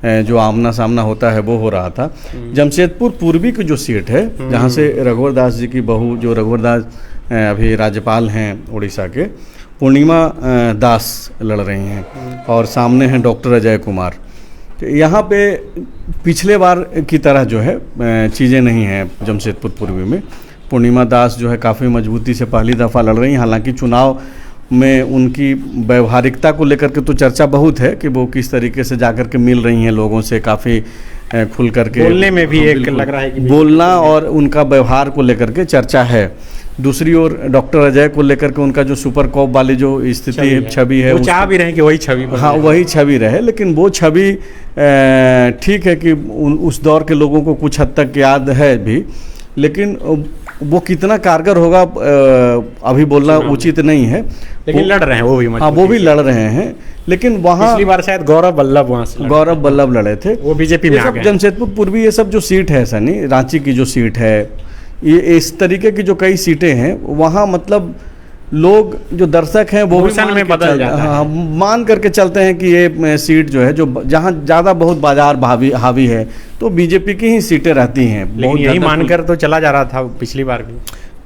जो आमना सामना होता है वो हो रहा था। जमशेदपुर पूर्वी की जो सीट है, जहाँ से रघुवर दास जी की बहू, जो रघुवर दास अभी राज्यपाल हैं उड़ीसा के, पूर्णिमा दास लड़ रही हैं और सामने हैं डॉक्टर अजय कुमार। तो यहाँ पे पिछले बार की तरह जो है चीज़ें नहीं हैं जमशेदपुर पूर्वी में। पूर्णिमा दास जो है काफ़ी मजबूती से पहली दफ़ा लड़ रही हैं। हालांकि चुनाव में उनकी व्यवहारिकता को लेकर के तो चर्चा बहुत है कि वो किस तरीके से जाकर के मिल रही हैं लोगों से, काफ़ी खुल करके बोलने में भी एक लग रहा है कि बोलना और उनका व्यवहार को लेकर के चर्चा है। दूसरी ओर डॉक्टर अजय को लेकर के उनका जो सुपर कॉप वाली जो स्थिति है, छवि है, वो चाह भी रहे कि वही छवि, हाँ वही छवि रहे। लेकिन वो छवि ठीक है कि उस दौर के लोगों को कुछ हद तक याद है भी, लेकिन वो कितना कारगर होगा अभी बोलना उचित नहीं है। लेकिन लड़ रहे हैं वो भी, हाँ वो भी लड़ रहे हैं। लेकिन वहाँ पिछली बार शायद गौरव वल्लभ वहाँ से लड़े थे, वो बीजेपी में आ गए। जमशेदपुर पूर्वी ये सब जो सीट है सनी, रांची की जो सीट है, ये इस तरीके की जो कई सीटें हैं वहाँ मतलब लोग जो दर्शक हैं वो भी में बदल जाता है, मान करके चलते हैं कि ये सीट जो है, जो जहाँ ज़्यादा बहुत बाजार हावी है तो बीजेपी की ही सीटें रहती हैं। लेकिन यही मानकर तो चला जा रहा था पिछली बार भी।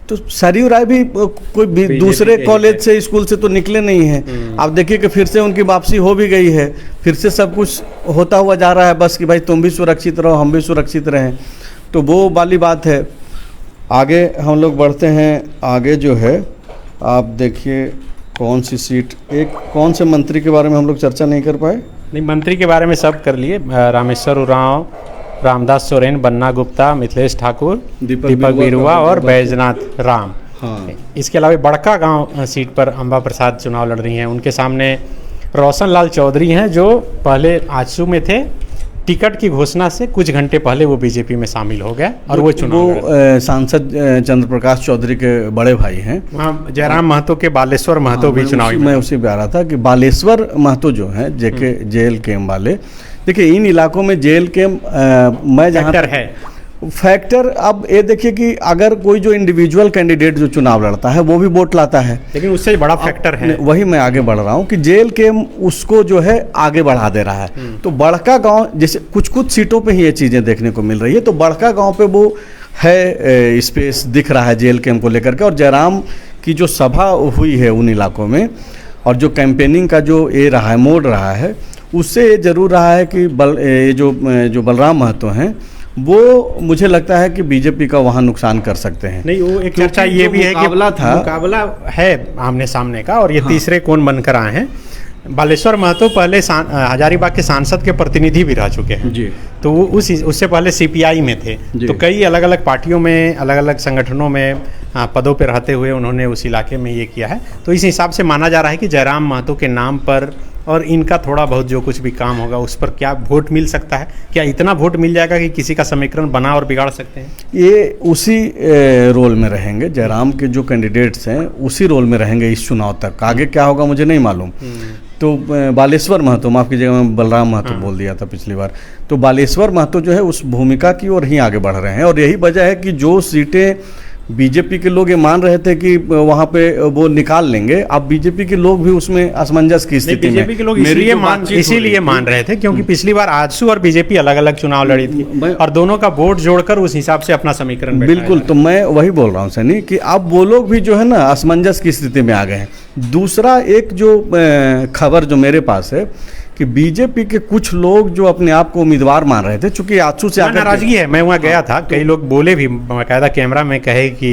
तो सरयू राय भी कोई दूसरे कॉलेज से, स्कूल से तो निकले नहीं हैं। आप देखिए कि फिर से उनकी वापसी हो भी गई है, फिर से सब कुछ होता हुआ जा रहा है, बस कि भाई तुम भी सुरक्षित रहो, हम भी सुरक्षित रहें। तो वो वाली बात है। आगे हम लोग बढ़ते हैं। आगे जो है आप देखिए कौन सी सीट, एक कौन से मंत्री के बारे में हम लोग चर्चा नहीं कर पाए। नहीं, मंत्री के बारे में सब कर लिए। रामेश्वर उरांव, रामदास सोरेन, बन्ना गुप्ता, मिथिलेश ठाकुर, दीपक बिरुवा और बैजनाथ राम। हाँ। इसके अलावा बड़का गांव सीट पर अंबा प्रसाद चुनाव लड़ रही हैं। उनके सामने रोशन लाल चौधरी हैं, जो पहले आजसू में थे। टिकट की घोषणा से कुछ घंटे पहले वो बीजेपी में शामिल हो गए और वो चुनाव सांसद चंद्र प्रकाश चौधरी के बड़े भाई हैं। वहाँ जयराम महतो के बालेश्वर महतो भी चुनाव मैं उसी पे आ रहा था कि बालेश्वर महतो जो हैं जेके जेल केम वाले, देखिए इन इलाकों में जेल केम मैं जहाँ है फैक्टर। अब ये देखिए कि अगर कोई जो इंडिविजुअल कैंडिडेट जो चुनाव लड़ता है वो भी वोट लाता है, लेकिन उससे बड़ा फैक्टर है, वही मैं आगे बढ़ रहा हूँ कि जेल के उसको जो है आगे बढ़ा दे रहा है। तो बड़का गांव, जैसे कुछ सीटों पे ही ये चीज़ें देखने को मिल रही है, तो बड़का गांव पे वो है स्पेस दिख रहा है जेल कैंप को लेकर के। और जयराम की जो सभा हुई है उन इलाकों में और जो कैंपेनिंग का जो ये रहा है, मोड रहा है, उससे ये जरूर रहा है कि ये जो बलराम महतो हैं वो मुझे लगता है कि बीजेपी का वहाँ नुकसान कर सकते हैं। नहीं, वो एक चर्चा ये भी है कि मुकाबला है आमने सामने का, और ये तीसरे कौन बनकर आए हैं। बालेश्वर महतो पहले हजारीबाग के सांसद के प्रतिनिधि भी रह चुके हैं जी। तो वो उससे पहले सीपीआई में थे, जी। तो कई अलग अलग पार्टियों में अलग अलग संगठनों में पदों पर रहते हुए उन्होंने उस इलाके में ये किया है। तो इस हिसाब से माना जा रहा है कि जयराम महतो के नाम पर और इनका थोड़ा बहुत जो कुछ भी काम होगा उस पर क्या वोट मिल सकता है, क्या इतना वोट मिल जाएगा कि किसी का समीकरण बना और बिगाड़ सकते हैं? ये उसी रोल में रहेंगे, जयराम के जो कैंडिडेट्स हैं उसी रोल में रहेंगे इस चुनाव तक। आगे क्या होगा मुझे नहीं मालूम। तो बालेश्वर महतो, माफ़ कीजिएगा मैं बलराम महतो बोल दिया था पिछली बार, तो बालेश्वर महतो जो है उस भूमिका की ओर ही आगे बढ़ रहे हैं। और यही वजह है कि जो सीटें बीजेपी के लोग ये मान रहे थे कि वहाँ पे वो निकाल लेंगे, अब बीजेपी के लोग भी उसमें असमंजस की स्थिति में। बीजेपी के लोग इसीलिए मान रहे थे क्योंकि पिछली बार आजसू और बीजेपी अलग अलग चुनाव लड़ी थी और दोनों का वोट जोड़कर उस हिसाब से अपना समीकरण बिल्कुल। तो मैं वही बोल रहा हूँ सनी कि अब वो लोग भी जो है ना असमंजस की स्थिति में आ गए हैं। दूसरा एक जो खबर जो मेरे पास है कि बीजेपी के कुछ लोग जो अपने आप को उम्मीदवार मान रहे थे, चूंकि आजसू से नाराजगी है। मैं वहाँ गया था, कई लोग बोले भी बाकायदा कैमरा में कहे कि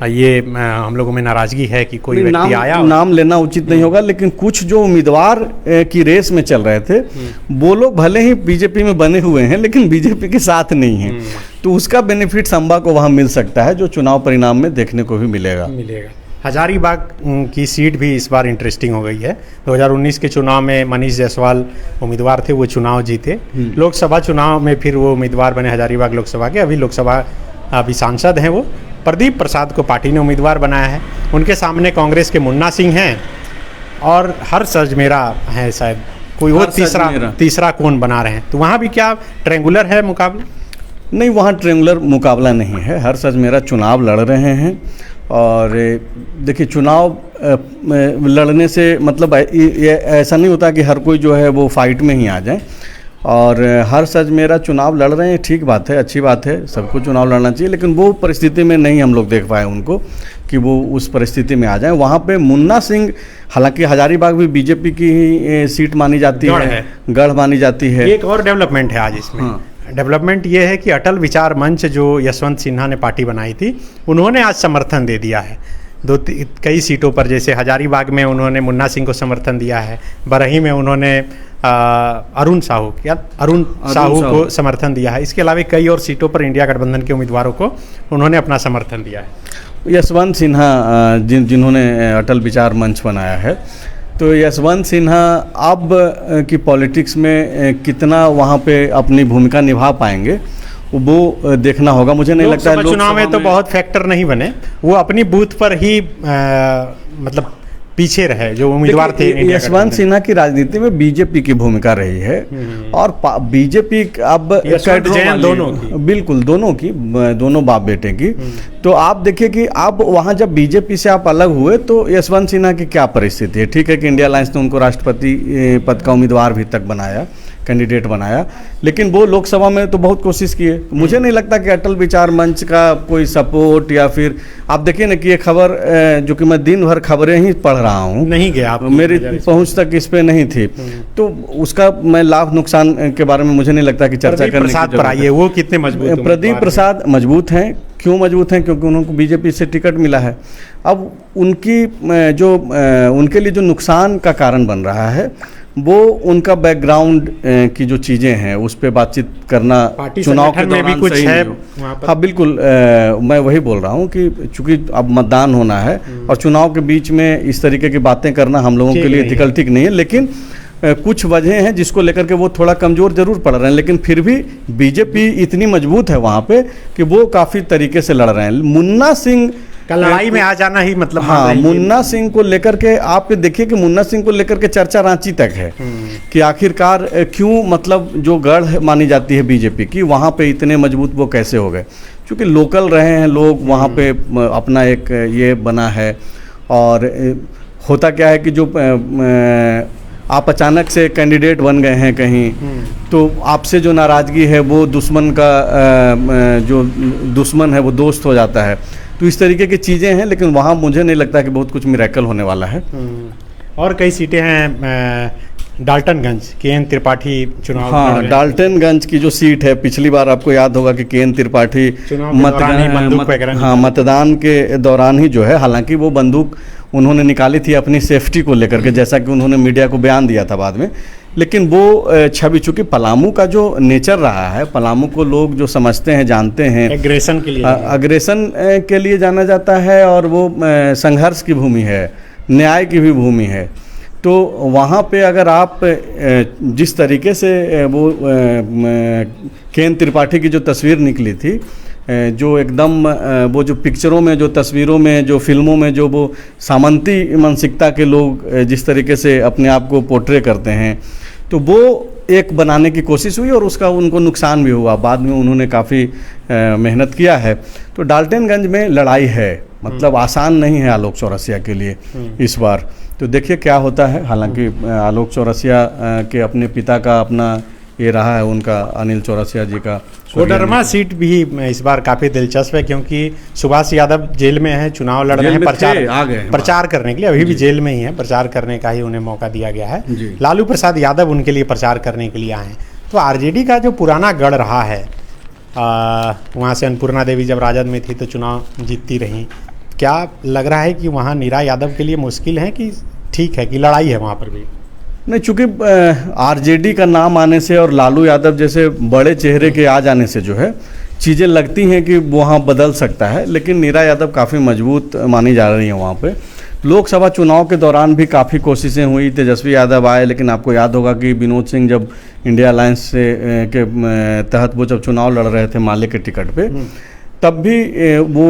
ये हम लोगों में नाराजगी है कि कोई व्यक्ति आया। नाम लेना उचित नहीं होगा, लेकिन कुछ जो उम्मीदवार की रेस में चल रहे थे वो लोग भले ही बीजेपी में बने हुए हैं लेकिन बीजेपी के साथ नहीं हैं। तो उसका बेनिफिट संबा को वहाँ मिल सकता है जो चुनाव परिणाम में देखने को भी मिलेगा। हजारीबाग की सीट भी इस बार इंटरेस्टिंग हो गई है। 2019 के चुनाव में मनीष जायसवाल उम्मीदवार थे, वो चुनाव जीते। लोकसभा चुनाव में फिर वो उम्मीदवार बने हजारीबाग लोकसभा के। अभी सांसद हैं वो। प्रदीप प्रसाद को पार्टी ने उम्मीदवार बनाया है। उनके सामने कांग्रेस के मुन्ना सिंह हैं और हर्ष अजमेरा है, शायद कोई वो तीसरा कौन बना रहे हैं। तो वहाँ भी क्या ट्रेंगुलर है मुकाबला? नहीं, वहाँ ट्रेंगुलर मुकाबला नहीं है। हर्ष अजमेरा चुनाव लड़ रहे हैं और देखिए चुनाव लड़ने से मतलब ये ऐसा नहीं होता कि हर कोई जो है वो फाइट में ही आ जाए। और हर्ष अजमेरा चुनाव लड़ रहे हैं, ठीक बात है, अच्छी बात है, सबको चुनाव लड़ना चाहिए, लेकिन वो परिस्थिति में नहीं हम लोग देख पाए उनको कि वो उस परिस्थिति में आ जाएं। वहाँ पे मुन्ना सिंह, हालांकि हजारीबाग भी बीजेपी की ही सीट मानी जाती है, गढ़ मानी जाती है। एक और डेवलपमेंट है आज इसमें। डेवलपमेंट ये है कि अटल विचार मंच जो यशवंत सिन्हा ने पार्टी बनाई थी, उन्होंने आज समर्थन दे दिया है कई सीटों पर। जैसे हजारीबाग में उन्होंने मुन्ना सिंह को समर्थन दिया है, बरही में उन्होंने अरुण साहू को समर्थन दिया है। इसके अलावा कई और सीटों पर इंडिया गठबंधन के उम्मीदवारों को उन्होंने अपना समर्थन दिया है। यशवंत सिन्हा जिन्होंने अटल विचार मंच बनाया है, तो यशवंत सिन्हा अब की पॉलिटिक्स में कितना वहाँ पे अपनी भूमिका निभा पाएंगे वो देखना होगा। मुझे नहीं लगता है चुनाव में तो बहुत फैक्टर नहीं बने, वो अपनी बूथ पर ही मतलब पीछे रहे जो उम्मीदवार थे। यशवंत सिन्हा की राजनीति में बीजेपी की भूमिका रही है और बीजेपी अब बिल्कुल दोनों बाप बेटे की। तो आप देखिए कि अब वहाँ जब बीजेपी से आप अलग हुए तो यशवंत सिन्हा की क्या परिस्थिति है। ठीक है कि इंडिया अलायंस ने उनको राष्ट्रपति पद का उम्मीदवार भी तक बनाया, कैंडिडेट बनाया, लेकिन वो लोकसभा में तो बहुत कोशिश किए। मुझे नहीं लगता कि अटल विचार मंच का कोई सपोर्ट या फिर आप देखिए ना कि ये खबर जो कि मैं दिन भर खबरें ही पढ़ रहा हूँ, नहीं गया आप, मेरी पहुंच तक इस पे नहीं थी, तो उसका मैं लाभ नुकसान के बारे में मुझे नहीं लगता कि चर्चा करने की जरूरत है। वो कितने मजबूत? प्रदीप प्रसाद मजबूत हैं। क्यों मजबूत हैं? क्योंकि उनको बीजेपी से टिकट मिला है। अब उनकी उनके लिए जो नुकसान का कारण बन रहा है वो उनका बैकग्राउंड की जो चीज़ें हैं उस पर बातचीत करना चुनाव के दौरान भी कुछ है। हाँ बिल्कुल, मैं वही बोल रहा हूँ कि चूंकि अब मतदान होना है और चुनाव के बीच में इस तरीके की बातें करना हम लोगों के लिए एथिकल ठीक नहीं है, लेकिन कुछ वजह हैं जिसको लेकर के वो थोड़ा कमज़ोर जरूर पड़ रहे हैं, लेकिन फिर भी बीजेपी इतनी मजबूत है वहाँ पे कि वो काफ़ी तरीके से लड़ रहे हैं। मुन्ना सिंह का लड़ाई में आ जाना ही मतलब, हाँ, मुन्ना सिंह को लेकर के आप देखिए कि मुन्ना सिंह को लेकर के चर्चा रांची तक है कि आखिरकार क्यों मतलब जो गढ़ मानी जाती है बीजेपी की वहाँ पे इतने मजबूत वो कैसे हो गए। क्योंकि लोकल रहे हैं लोग वहाँ पे, अपना एक ये बना है। और होता क्या है कि जो आप अचानक से कैंडिडेट बन गए हैं कहीं, तो आपसे जो नाराज़गी है वो दुश्मन का जो दुश्मन है वो दोस्त हो जाता है। तो इस तरीके की चीज़ें हैं, लेकिन वहाँ मुझे नहीं लगता कि बहुत कुछ मिरेकल होने वाला है। और कई सीटें हैं डाल्टनगंज के.एन. त्रिपाठी चुनाव लड़ हाँ, रहे हैं। डाल्टनगंज की जो सीट है, पिछली बार आपको याद होगा कि के.एन. त्रिपाठी चुनाव के दौरान ही बंदूक वगैरह हाँ, मतदान के दौरान ही जो है, हालांकि वो बंदूक उन्होंने निकाली थी अपनी सेफ्टी को लेकर के, जैसा कि उन्होंने मीडिया को बयान दिया था बाद में, लेकिन वो छवि, चूंकि पलामू का जो नेचर रहा है, पलामू को लोग जो समझते हैं, जानते हैं, एग्रेशन के लिए अग्रेशन के लिए जाना जाता है, और वो संघर्ष की भूमि है, न्याय की भी भूमि है। तो वहाँ पे अगर आप जिस तरीके से वो के.एन. त्रिपाठी की जो तस्वीर निकली थी, जो एकदम वो जो पिक्चरों में, जो तस्वीरों में, जो फिल्मों में जो वो सामंती मानसिकता के लोग जिस तरीके से अपने आप को पोर्ट्रे करते हैं, तो वो एक बनाने की कोशिश हुई और उसका उनको नुकसान भी हुआ। बाद में उन्होंने काफ़ी मेहनत किया है। तो डाल्टनगंज में लड़ाई है, मतलब आसान नहीं है आलोक चौरसिया के लिए इस बार। तो देखिए क्या होता है। हालांकि आलोक चौरसिया के अपने पिता का अपना ये रहा है, उनका अनिल चौरसिया जी का। कोडरमा सीट भी इस बार काफ़ी दिलचस्प है, क्योंकि सुभाष यादव जेल में है, चुनाव लड़ रहे हैं, प्रचार करने के लिए अभी भी जेल में ही है, प्रचार करने का ही उन्हें मौका दिया गया है। लालू प्रसाद यादव उनके लिए प्रचार करने के लिए आए हैं। तो आरजेडी का जो पुराना गढ़ रहा है, वहाँ से अन्नपूर्णा देवी जब राजद में थी तो चुनाव जीतती रहीं, क्या लग रहा है कि वहाँ नीरा यादव के लिए मुश्किल है कि ठीक है, कि लड़ाई है वहाँ पर भी? नहीं, चूंकि आरजेडी का नाम आने से और लालू यादव जैसे बड़े चेहरे के आ जाने से जो है चीज़ें लगती हैं कि वहाँ बदल सकता है, लेकिन नीरा यादव काफ़ी मजबूत मानी जा रही हैं वहाँ पे। लोकसभा चुनाव के दौरान भी काफ़ी कोशिशें हुई, तेजस्वी यादव आए, लेकिन आपको याद होगा कि विनोद सिंह जब इंडिया अलायंस से के तहत वो जब चुनाव लड़ रहे थे माले के टिकट पे, तब भी वो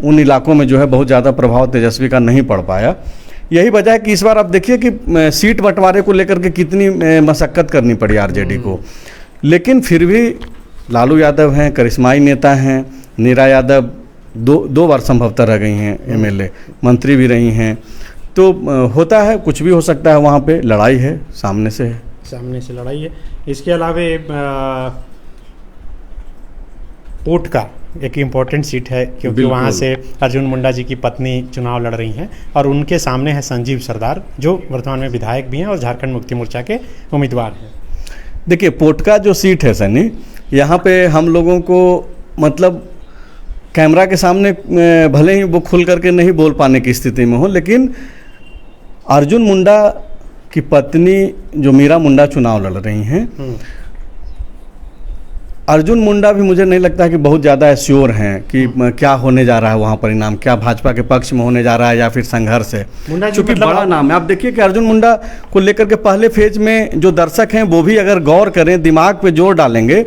उन इलाकों में जो है बहुत ज़्यादा प्रभाव तेजस्वी का नहीं पड़ पाया। यही वजह है कि इस बार आप देखिए कि सीट बंटवारे को लेकर के कितनी मशक्क़त करनी पड़ी आरजेडी को, लेकिन फिर भी लालू यादव हैं, करिश्माई नेता हैं, नीरा यादव दो बार संभवतः रह गई हैं एमएलए, मंत्री भी रही हैं। तो होता है, कुछ भी हो सकता है, वहाँ पे लड़ाई है, सामने से है, सामने से लड़ाई है। इसके अलावा पोट का एक इम्पॉर्टेंट सीट है, क्योंकि वहाँ से अर्जुन मुंडा जी की पत्नी चुनाव लड़ रही हैं, और उनके सामने है संजीव सरदार, जो वर्तमान में विधायक भी हैं और झारखंड मुक्ति मोर्चा के उम्मीदवार हैं। देखिए, पोटका जो सीट है सनी, यहाँ पे हम लोगों को मतलब कैमरा के सामने भले ही वो खुल करके नहीं बोल पाने की स्थिति में हो, लेकिन अर्जुन मुंडा की पत्नी जो मीरा मुंडा चुनाव लड़ रही हैं, अर्जुन मुंडा भी मुझे नहीं लगता कि बहुत ज़्यादा श्योर हैं कि क्या होने जा रहा है वहाँ परिणाम, क्या भाजपा के पक्ष में होने जा रहा है या फिर संघर्ष है। चूंकि मतलब बड़ा नाम है, आप देखिए कि अर्जुन मुंडा को लेकर के पहले फेज में जो दर्शक हैं वो भी अगर गौर करें, दिमाग पे जोर डालेंगे,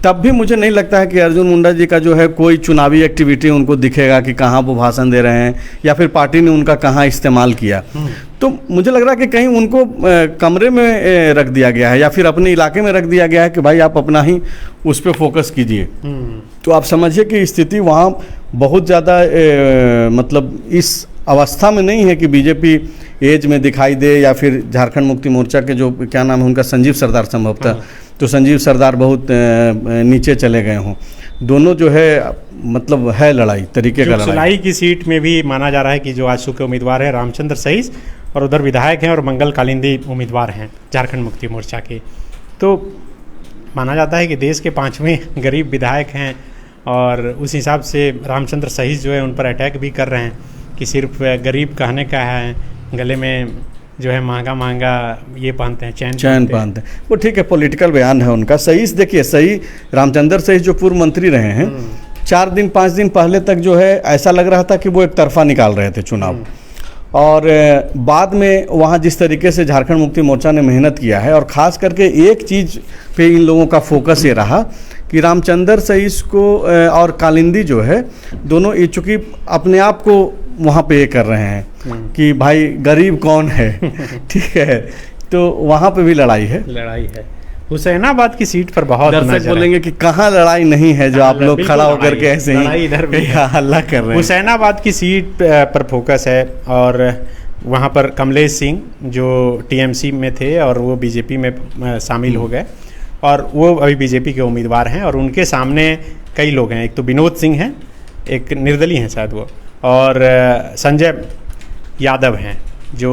तब भी मुझे नहीं लगता है कि अर्जुन मुंडा जी का जो है कोई चुनावी एक्टिविटी उनको दिखेगा कि कहाँ वो भाषण दे रहे हैं या फिर पार्टी ने उनका कहाँ इस्तेमाल किया। तो मुझे लग रहा है कि कहीं उनको कमरे में रख दिया गया है या फिर अपने इलाके में रख दिया गया है कि भाई आप अपना ही उस पर फोकस कीजिए। तो आप समझिए कि स्थिति वहाँ बहुत ज़्यादा मतलब इस अवस्था में नहीं है कि बीजेपी एज में दिखाई दे, या फिर झारखंड मुक्ति मोर्चा के जो क्या नाम है उनका, संजीव सरदार संभवतः, तो संजीव सरदार बहुत नीचे चले गए हों। दोनों जो है मतलब है लड़ाई तरीके का लड़ाई। सुलाई की सीट में भी माना जा रहा है कि जो आजसू के उम्मीदवार है रामचंद्र सहीस, और उधर विधायक हैं और मंगल कालिंदी उम्मीदवार हैं झारखंड मुक्ति मोर्चा के। तो माना जाता है कि देश के 5वें गरीब विधायक हैं, और उस हिसाब से रामचंद्र सहीस जो है उन पर अटैक भी कर रहे हैं कि सिर्फ गरीब कहने का है, गले में जो है महंगा महंगा ये पहनते हैं, चैन पहनते हैं। वो ठीक है, पॉलिटिकल बयान है उनका। सहीस देखिए, सही रामचंद्र सहीस जो पूर्व मंत्री रहे हैं, 4 दिन 5 दिन पहले तक जो है ऐसा लग रहा था कि वो एक तरफा निकाल रहे थे चुनाव, और बाद में वहाँ जिस तरीके से झारखंड मुक्ति मोर्चा ने मेहनत किया है, और ख़ास करके एक चीज़ पे इन लोगों का फोकस ये रहा कि रामचंद्र सहीस को और कालिंदी जो है दोनों ये चूँकि अपने आप को वहाँ पे ये कर रहे हैं कि भाई गरीब कौन है ठीक है, तो वहाँ पे भी लड़ाई है। हुसैनाबाद की सीट पर बहुत दर्शक बोलेंगे कि कहाँ लड़ाई नहीं है, जो आप लोग खड़ा होकर के ऐसे ही इधर भी हल्ला कर रहे हैं। हुसैनाबाद की सीट पर फोकस है, और वहाँ पर कमलेश सिंह जो टीएमसी में थे और वो बीजेपी में शामिल हो गए, और वो अभी बीजेपी के उम्मीदवार हैं, और उनके सामने कई लोग हैं। एक तो विनोद सिंह हैं, एक निर्दलीय हैं शायद वो, और संजय यादव हैं जो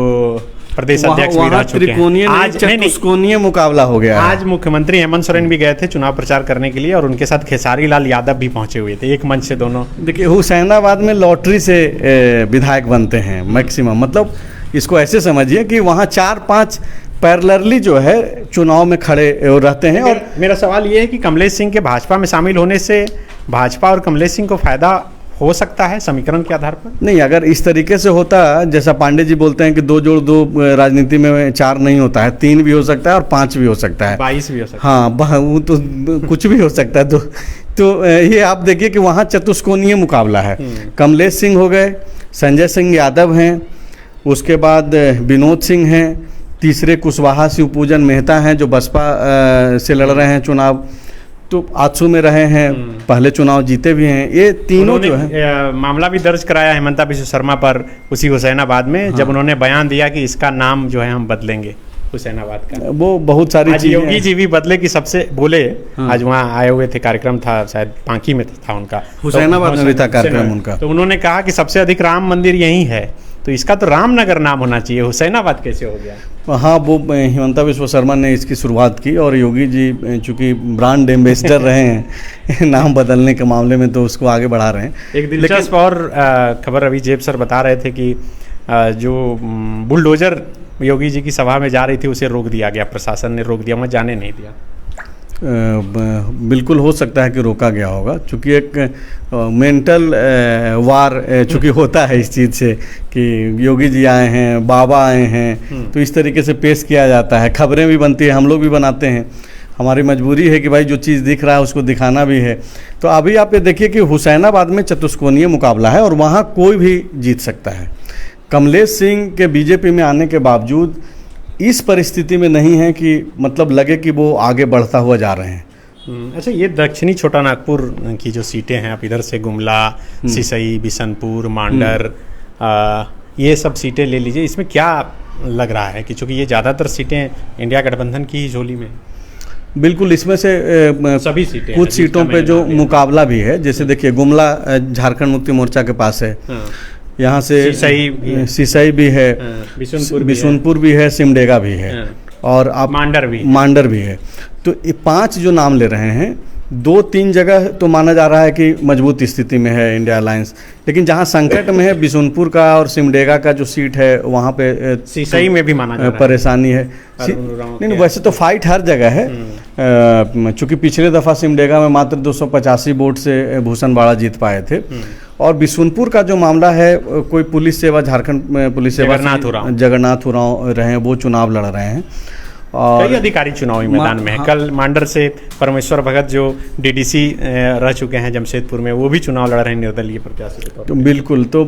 प्रदेश अध्यक्ष भी रह वहाँ चुके हैं। त्रिकोणीय आज चतुष्कोणीय मुकाबला हो गया है। आज मुख्यमंत्री हेमंत सोरेन भी गए थे चुनाव प्रचार करने के लिए और उनके साथ खेसारी लाल यादव भी पहुंचे हुए थे, एक मंच से दोनों। देखिए हुसैनाबाद में लॉटरी से विधायक बनते हैं मैक्सिमम, मतलब इसको ऐसे समझिए कि वहाँ 4-5 पैरेलली जो है चुनाव में खड़े रहते हैं। और मेरा सवाल ये है कि कमलेश सिंह के भाजपा में शामिल होने से भाजपा और कमलेश सिंह को फायदा हो सकता है समीकरण के आधार पर? नहीं, अगर इस तरीके से होता, जैसा पांडे जी बोलते हैं कि 2 जोड़ 2 राजनीति में 4 नहीं होता है, 3 भी हो सकता है और 5 भी हो सकता है, 22 भी हो सकता है। हाँ, वो तो कुछ भी हो सकता है। तो ये आप देखिए कि वहाँ चतुष्कोणीय मुकाबला है। कमलेश सिंह हो गए, संजय सिंह यादव हैं, उसके बाद विनोद सिंह हैं, तीसरे कुशवाहा शिवपूजन मेहता हैं जो बसपा से लड़ रहे हैं चुनाव, तो आजसू में रहे हैं, पहले चुनाव जीते भी हैं। ये तीनों जो है मामला भी दर्ज कराया हेमंता बिश्व शर्मा पर उसी हुसैनाबाद में, जब उन्होंने बयान दिया कि इसका नाम जो है हम बदलेंगे हुसैनाबाद का। वो बहुत सारी चीजें योगी जी भी बदले की सबसे बोले। आज वहाँ आए हुए थे, कार्यक्रम था शायद पांकी में था उनका, हुसैनाबाद में भी था कार्यक्रम उनका। तो उन्होंने कहा कि सबसे अधिक राम मंदिर यही है, तो इसका तो रामनगर नाम होना चाहिए, हुसैनाबाद कैसे हो गया? हाँ, वो हेमंता बिश्व शर्मा ने इसकी शुरुआत की और योगी जी चूंकि ब्रांड एम्बेसडर रहे हैं नाम बदलने के मामले में, तो उसको आगे बढ़ा रहे हैं। एक दिलचस्प और खबर अभी जेब सर बता रहे थे कि जो बुलडोजर योगी जी की सभा में जा रही थी उसे रोक दिया गया, प्रशासन ने रोक दिया, वहाँ जाने नहीं दिया। बिल्कुल हो सकता है कि रोका गया होगा, चूँकि एक मेंटल वार चूँकि होता है इस चीज़ से कि योगी जी आए हैं, बाबा आए हैं, तो इस तरीके से पेश किया जाता है, खबरें भी बनती है, हम लोग भी बनाते हैं, हमारी मजबूरी है कि भाई जो चीज़ दिख रहा है उसको दिखाना भी है। तो अभी आप ये देखिए कि हुसैनाबाद में चतुष्कोणीय मुकाबला है और वहाँ कोई भी जीत सकता है। कमलेश सिंह के बीजेपी में आने के बावजूद इस परिस्थिति में नहीं है कि मतलब लगे कि वो आगे बढ़ता हुआ जा रहे हैं। अच्छा, ये दक्षिणी छोटा नागपुर की जो सीटें हैं, आप इधर से गुमला, सिसई, बिशनपुर, मांडर, ये सब सीटें ले लीजिए, इसमें क्या लग रहा है कि चूँकि ये ज़्यादातर सीटें इंडिया गठबंधन की ही झोली में? बिल्कुल, इसमें से सभी सीटें, कुछ सीटों पे जो मुकाबला भी है, जैसे देखिए गुमला झारखंड मुक्ति मोर्चा के पास है, यहाँ से सिसई भी है, बिशुनपुर भी है, सिमडेगा भी है, और आप मांडर भी है। तो ये 5 जो नाम ले रहे हैं, 2-3 जगह तो माना जा रहा है कि मजबूत स्थिति में है इंडिया अलायंस, लेकिन जहाँ संकट में है बिशुनपुर का और सिमडेगा का जो सीट है वहाँ पे सिसई में भी माना जा रहा है परेशानी है। नहीं, वैसे तो फाइट हर जगह है, चूँकि पिछले दफ़ा सिमडेगा में मात्र 285 वोट से भूषण बाड़ा जीत पाए थे, और बिशुनपुर का जो मामला है, कोई पुलिस सेवा, झारखंड पुलिस सेवा जगन्नाथ उरांव रहे हैं, वो चुनाव लड़ रहे हैं, और कई अधिकारी चुनावी मैदान में है। कल मांडर से परमेश्वर भगत जो डीडीसी रह चुके हैं जमशेदपुर में, वो भी चुनाव लड़ रहे हैं निर्दलीय प्रत्याशी। तो बिल्कुल, तो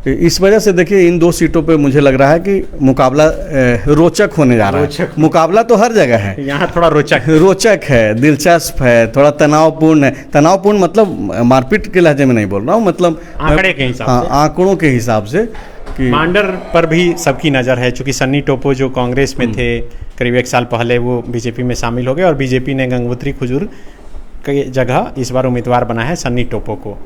इस वजह से देखिए इन 2 सीटों पे मुझे लग रहा है कि मुकाबला रोचक होने जा रहा है। मुकाबला तो हर जगह है, यहाँ थोड़ा रोचक है, दिलचस्प है, थोड़ा तनावपूर्ण है। तनावपूर्ण मतलब मारपीट के लहजे में नहीं बोल रहा हूँ, मतलब आंकड़ों के हिसाब से कि मांडर पर भी सबकी नज़र है, चूँकि सन्नी टोपो जो कांग्रेस में थे करीब 1 साल पहले, वो बीजेपी में शामिल हो गए और बीजेपी ने गंगोत्री खुजूर की जगह इस बार उम्मीदवार बना है सन्नी टोपो को।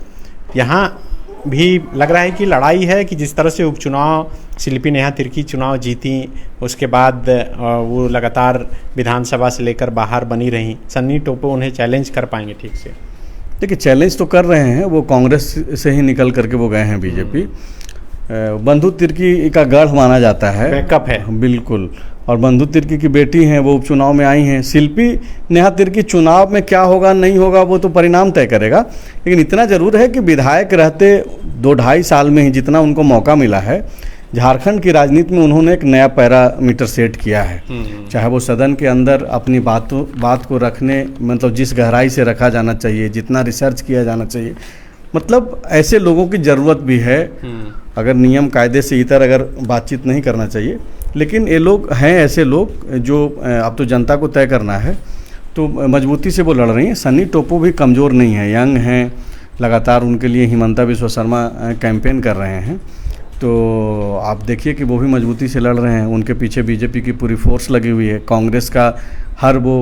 यहाँ भी लग रहा है कि लड़ाई है कि जिस तरह से उपचुनाव शिल्पी नेहा तिर्की चुनाव जीती, उसके बाद वो लगातार विधानसभा से लेकर बाहर बनी रहीं, सन्नी टोपो उन्हें चैलेंज कर पाएंगे ठीक से? देखिए, चैलेंज तो कर रहे हैं, वो कांग्रेस से ही निकल करके वो गए हैं बीजेपी। बंधु तिर्की का गढ़ माना जाता है, बैकअप है बिल्कुल, और बंधु तिर्की की बेटी हैं, वो उपचुनाव में आई हैं। शिल्पी नेहा तिर्की चुनाव में क्या होगा नहीं होगा वो तो परिणाम तय करेगा, लेकिन इतना जरूर है कि विधायक रहते 2-2.5 साल में ही जितना उनको मौका मिला है, झारखंड की राजनीति में उन्होंने एक नया पैरामीटर सेट किया है। चाहे वो सदन के अंदर अपनी बात को रखने, मतलब जिस गहराई से रखा जाना चाहिए, जितना रिसर्च किया जाना चाहिए, मतलब ऐसे लोगों की ज़रूरत भी है। अगर नियम कायदे से इतर अगर बातचीत नहीं करना चाहिए, लेकिन ये लोग हैं ऐसे लोग जो अब तो जनता को तय करना है, तो मजबूती से वो लड़ रही हैं। सन्नी टोपो भी कमज़ोर नहीं है, यंग हैं, लगातार उनके लिए हेमंता बिश्व शर्मा कैंपेन कर रहे हैं, तो आप देखिए कि वो भी मजबूती से लड़ रहे हैं। उनके पीछे बीजेपी की पूरी फोर्स लगी हुई है, कांग्रेस का हर वो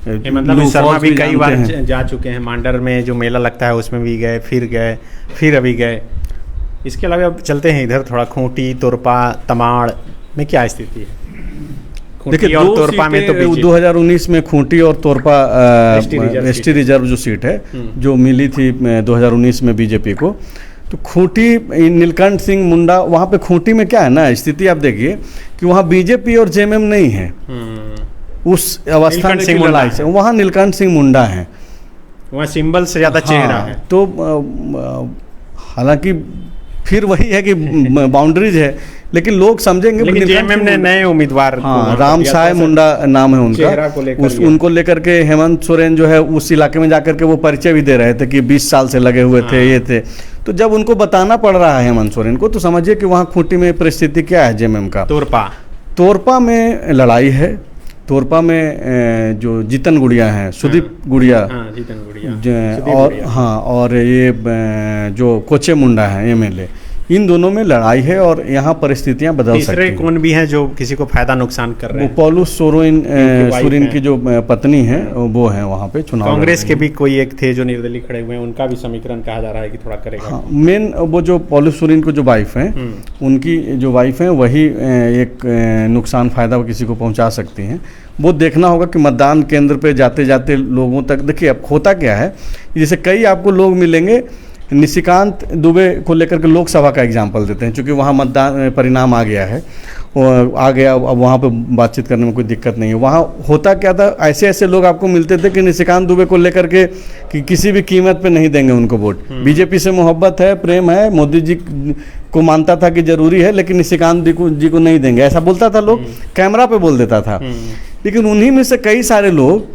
हेमंता बिश्व शर्मा भी कई बार जा चुके हैं, मांडर में जो मेला लगता है उसमें भी गए, फिर अभी गए। इसके अलावा अब चलते हैं इधर थोड़ा खूंटी, तोरपा, तमाड़ में क्या स्थिति है? देखिए, खूंटी और तोरपा में तो बीजेपी 2019 में खूंटी और तोरपा एसटी रिजर्व जो सीट है जो मिली थी 2019 में बीजेपी को, तो खूंटी नीलकंठ सिंह मुंडा, वहाँ पे खूंटी में क्या है ना स्थिति, आप देखिए कि वहाँ बीजेपी और जेएमएम नहीं है उस अवस्था में, वहाँ नीलकंठ सिंह मुंडा है, वहाँ सिंबल से ज़्यादा चेहरा है। तो हालांकि फिर वही है कि बाउंड्रीज है, लेकिन लोग समझेंगे। लेकिन जेएमएम ने नए उम्मीदवार, हाँ, राम साय मुंडा नाम है उनका, उनको लेकर के हेमंत सोरेन जो है उस इलाके में जाकर के वो परिचय भी दे रहे थे कि 20 साल से लगे हुए थे, ये थे। तो जब उनको बताना पड़ रहा है हेमंत सोरेन को, तो समझिए कि वहाँ खूंटी में परिस्थिति क्या है जेएमएम का। तोरपा में लड़ाई है। तोरपा में जो जीतन गुड़िया हैं, सुदीप गुड़िया, और ये जो कोचे मुंडा है एमएलए, इन दोनों में लड़ाई है और यहाँ परिस्थितियां बदल सकती हैं। तीसरे कौन भी हैं जो किसी को फायदा नुकसान कर रहे हैं? वो पॉलुस सोरेन की जो पत्नी है वो है वहाँ पे चुनाव। कांग्रेस के भी कोई एक थे जो निर्दलीय खड़े हुए हैं, उनका भी समीकरण कहा जा रहा है कि थोड़ा करेगा। हाँ, मेन वो जो पॉलुस सोरेन को जो वाइफ हैं, उनकी जो वाइफ हैं वही एक नुकसान फायदा किसी को पहुँचा सकती हैं। वो देखना होगा कि मतदान केंद्र पे जाते जाते लोगों तक, देखिए अब होता क्या है, जैसे कई आपको लोग मिलेंगे, निशिकांत दुबे को लेकर के लोकसभा का एग्जाम्पल देते हैं, क्योंकि वहाँ मतदान परिणाम आ गया है, आ गया, अब वहाँ पे बातचीत करने में कोई दिक्कत नहीं है। वहाँ होता क्या था, ऐसे ऐसे लोग आपको मिलते थे कि निशिकांत दुबे को लेकर के कि किसी भी कीमत पे नहीं देंगे उनको वोट, बीजेपी से मोहब्बत है, प्रेम है, मोदी जी को मानता था कि जरूरी है, लेकिन निशिकांत जी को नहीं देंगे, ऐसा बोलता था लोग, कैमरा पे बोल देता था। लेकिन उन्हीं में से कई सारे लोग,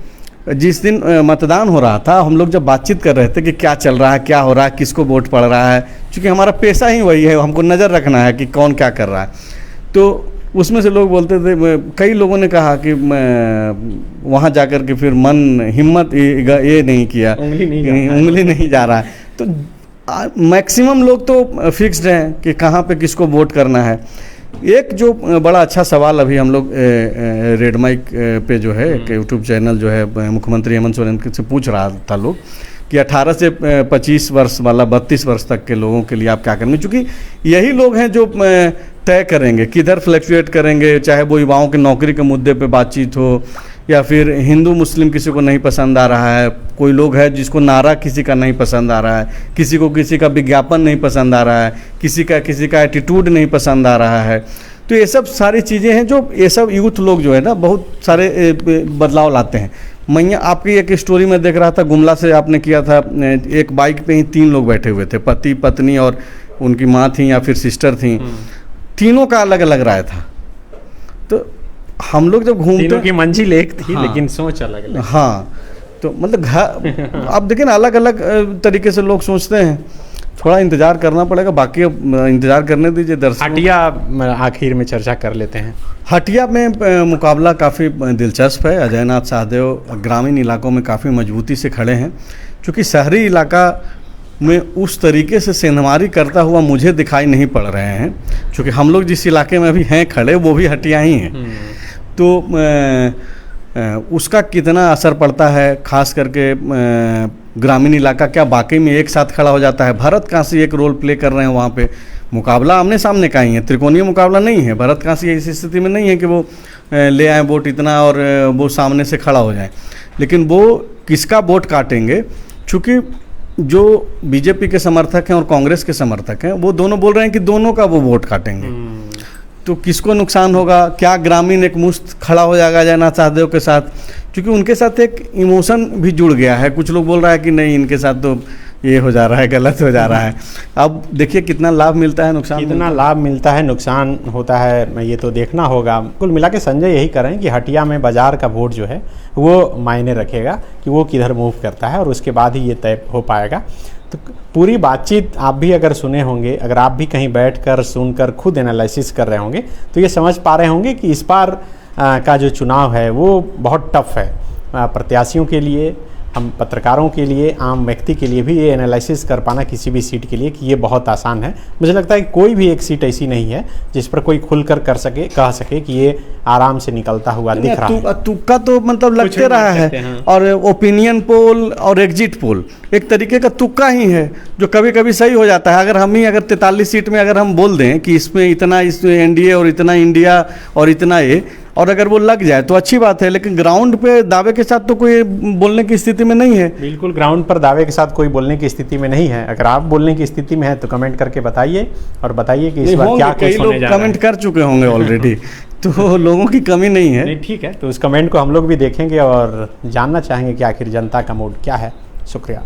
जिस दिन मतदान हो रहा था, हम लोग जब बातचीत कर रहे थे कि क्या चल रहा है, क्या हो रहा है, किसको वोट पड़ रहा है, क्योंकि हमारा पेशा ही वही है, हमको नज़र रखना है कि कौन क्या कर रहा है। तो उसमें से लोग बोलते थे, कई लोगों ने कहा कि वहाँ जाकर के फिर हिम्मत ये नहीं किया, उंगली नहीं जा रहा है। तो मैक्सिमम लोग तो फिक्स्ड हैं कि कहाँ पे किसको वोट करना है। एक जो बड़ा अच्छा सवाल अभी हम लोग रेड माइक पे जो है यूट्यूब चैनल जो है मुख्यमंत्री हेमंत सोरेन से पूछ रहा था लोग कि 18 से 25 वर्ष वाला 32 वर्ष तक के लोगों के लिए आप क्या करेंगे, क्योंकि यही लोग हैं जो तय करेंगे किधर फ्लक्चुएट करेंगे, चाहे वो युवाओं के नौकरी के मुद्दे पे बातचीत हो, या फिर हिंदू मुस्लिम किसी को नहीं पसंद आ रहा है, कोई लोग है जिसको नारा किसी का नहीं पसंद आ रहा है, किसी का विज्ञापन नहीं पसंद आ रहा है, किसी का एटीट्यूड नहीं पसंद आ रहा है। तो ये सब सारी चीज़ें हैं जो ये सब यूथ लोग जो है ना बहुत सारे बदलाव लाते हैं। मैया आपकी एक स्टोरी में देख रहा था, गुमला से आपने किया था, एक बाइक पे ही 3 लोग बैठे हुए थे, पति पत्नी और उनकी माँ थी या फिर सिस्टर थी, तीनों का अलग अलग राय था। तो हम लोग जब घूमते, तीनों की मंजिल एक थी, हाँ, लेकिन सोच अलग अलग। हाँ, तो मतलब आप देखिए ना, अलग अलग तरीके से लोग सोचते हैं, थोड़ा इंतजार करना पड़ेगा, बाकी अब इंतजार करने दीजिए दर्शक। हटिया आखिर में चर्चा कर लेते हैं। हटिया में मुकाबला काफ़ी दिलचस्प है। अजय नाथ शाहदेव ग्रामीण इलाकों में काफ़ी मजबूती से खड़े हैं, क्योंकि शहरी इलाका में उस तरीके से सेंधमारी करता हुआ मुझे दिखाई नहीं पड़ रहे हैं, क्योंकि हम लोग जिस इलाके में अभी हैं खड़े वो भी हटिया ही हैं। तो उसका कितना असर पड़ता है, खास करके ग्रामीण इलाका क्या वाकई में एक साथ खड़ा हो जाता है। भरत कांसी एक रोल प्ले कर रहे हैं वहाँ पे, मुकाबला आमने सामने का ही है, त्रिकोणीय मुकाबला नहीं है। भरत कांसी ऐसी स्थिति में नहीं है कि वो ले आए वोट इतना और वो सामने से खड़ा हो जाए, लेकिन वो किसका वोट काटेंगे, चूँकि जो बीजेपी के समर्थक हैं और कांग्रेस के समर्थक हैं वो दोनों बोल रहे हैं कि दोनों का वो वोट काटेंगे। तो किसको नुकसान होगा, क्या ग्रामीण एक मुश्त खड़ा हो जाएगा अजय नाथ शाहदेव के साथ, क्योंकि उनके साथ एक इमोशन भी जुड़ गया है। कुछ लोग बोल रहा है कि नहीं इनके साथ तो ये हो जा रहा है, गलत हो जा रहा है। अब देखिए कितना लाभ मिलता है, नुकसान कितना लाभ मिलता है, नुकसान होता है, ये तो देखना होगा। कुल मिला के संजय यही करें कि हटिया में बाजार का वोट जो है वो मायने रखेगा कि वो किधर मूव करता है, और उसके बाद ही ये तय हो पाएगा। तो पूरी बातचीत आप भी अगर सुने होंगे, अगर आप भी कहीं बैठकर सुनकर खुद एनालिसिस कर रहे होंगे, तो ये समझ पा रहे होंगे कि इस बार का जो चुनाव है वो बहुत टफ है प्रत्याशियों के लिए, हम पत्रकारों के लिए, आम व्यक्ति के लिए भी ये एनालिसिस कर पाना किसी भी सीट के लिए कि ये बहुत आसान है। मुझे लगता है कि कोई भी एक सीट ऐसी नहीं है जिस पर कोई खुलकर कह सके कि ये आराम से निकलता हुआ दिख रहा है। तुक्का तो मतलब लगते रहा है, और ओपिनियन पोल और एग्जिट पोल एक तरीके का तुक्का ही है जो कभी कभी सही हो जाता है। अगर 43 सीट में अगर हम बोल दें कि इसमें इतना एनडीए और इतना इंडिया और इतना ये, और अगर वो लग जाए तो अच्छी बात है, लेकिन ग्राउंड पे दावे के साथ तो कोई बोलने की स्थिति में नहीं है। बिल्कुल, ग्राउंड पर दावे के साथ कोई बोलने की स्थिति में नहीं है। अगर आप बोलने की स्थिति में है तो कमेंट करके बताइए, और बताइए कि इस बार क्या कुछ होने जा रहा है। कई लोग कमेंट कर चुके होंगे ऑलरेडी तो लोगों की कमी नहीं है। नहीं, ठीक है, तो उस कमेंट को हम लोग भी देखेंगे और जानना चाहेंगे कि आखिर जनता का मूड क्या है। शुक्रिया।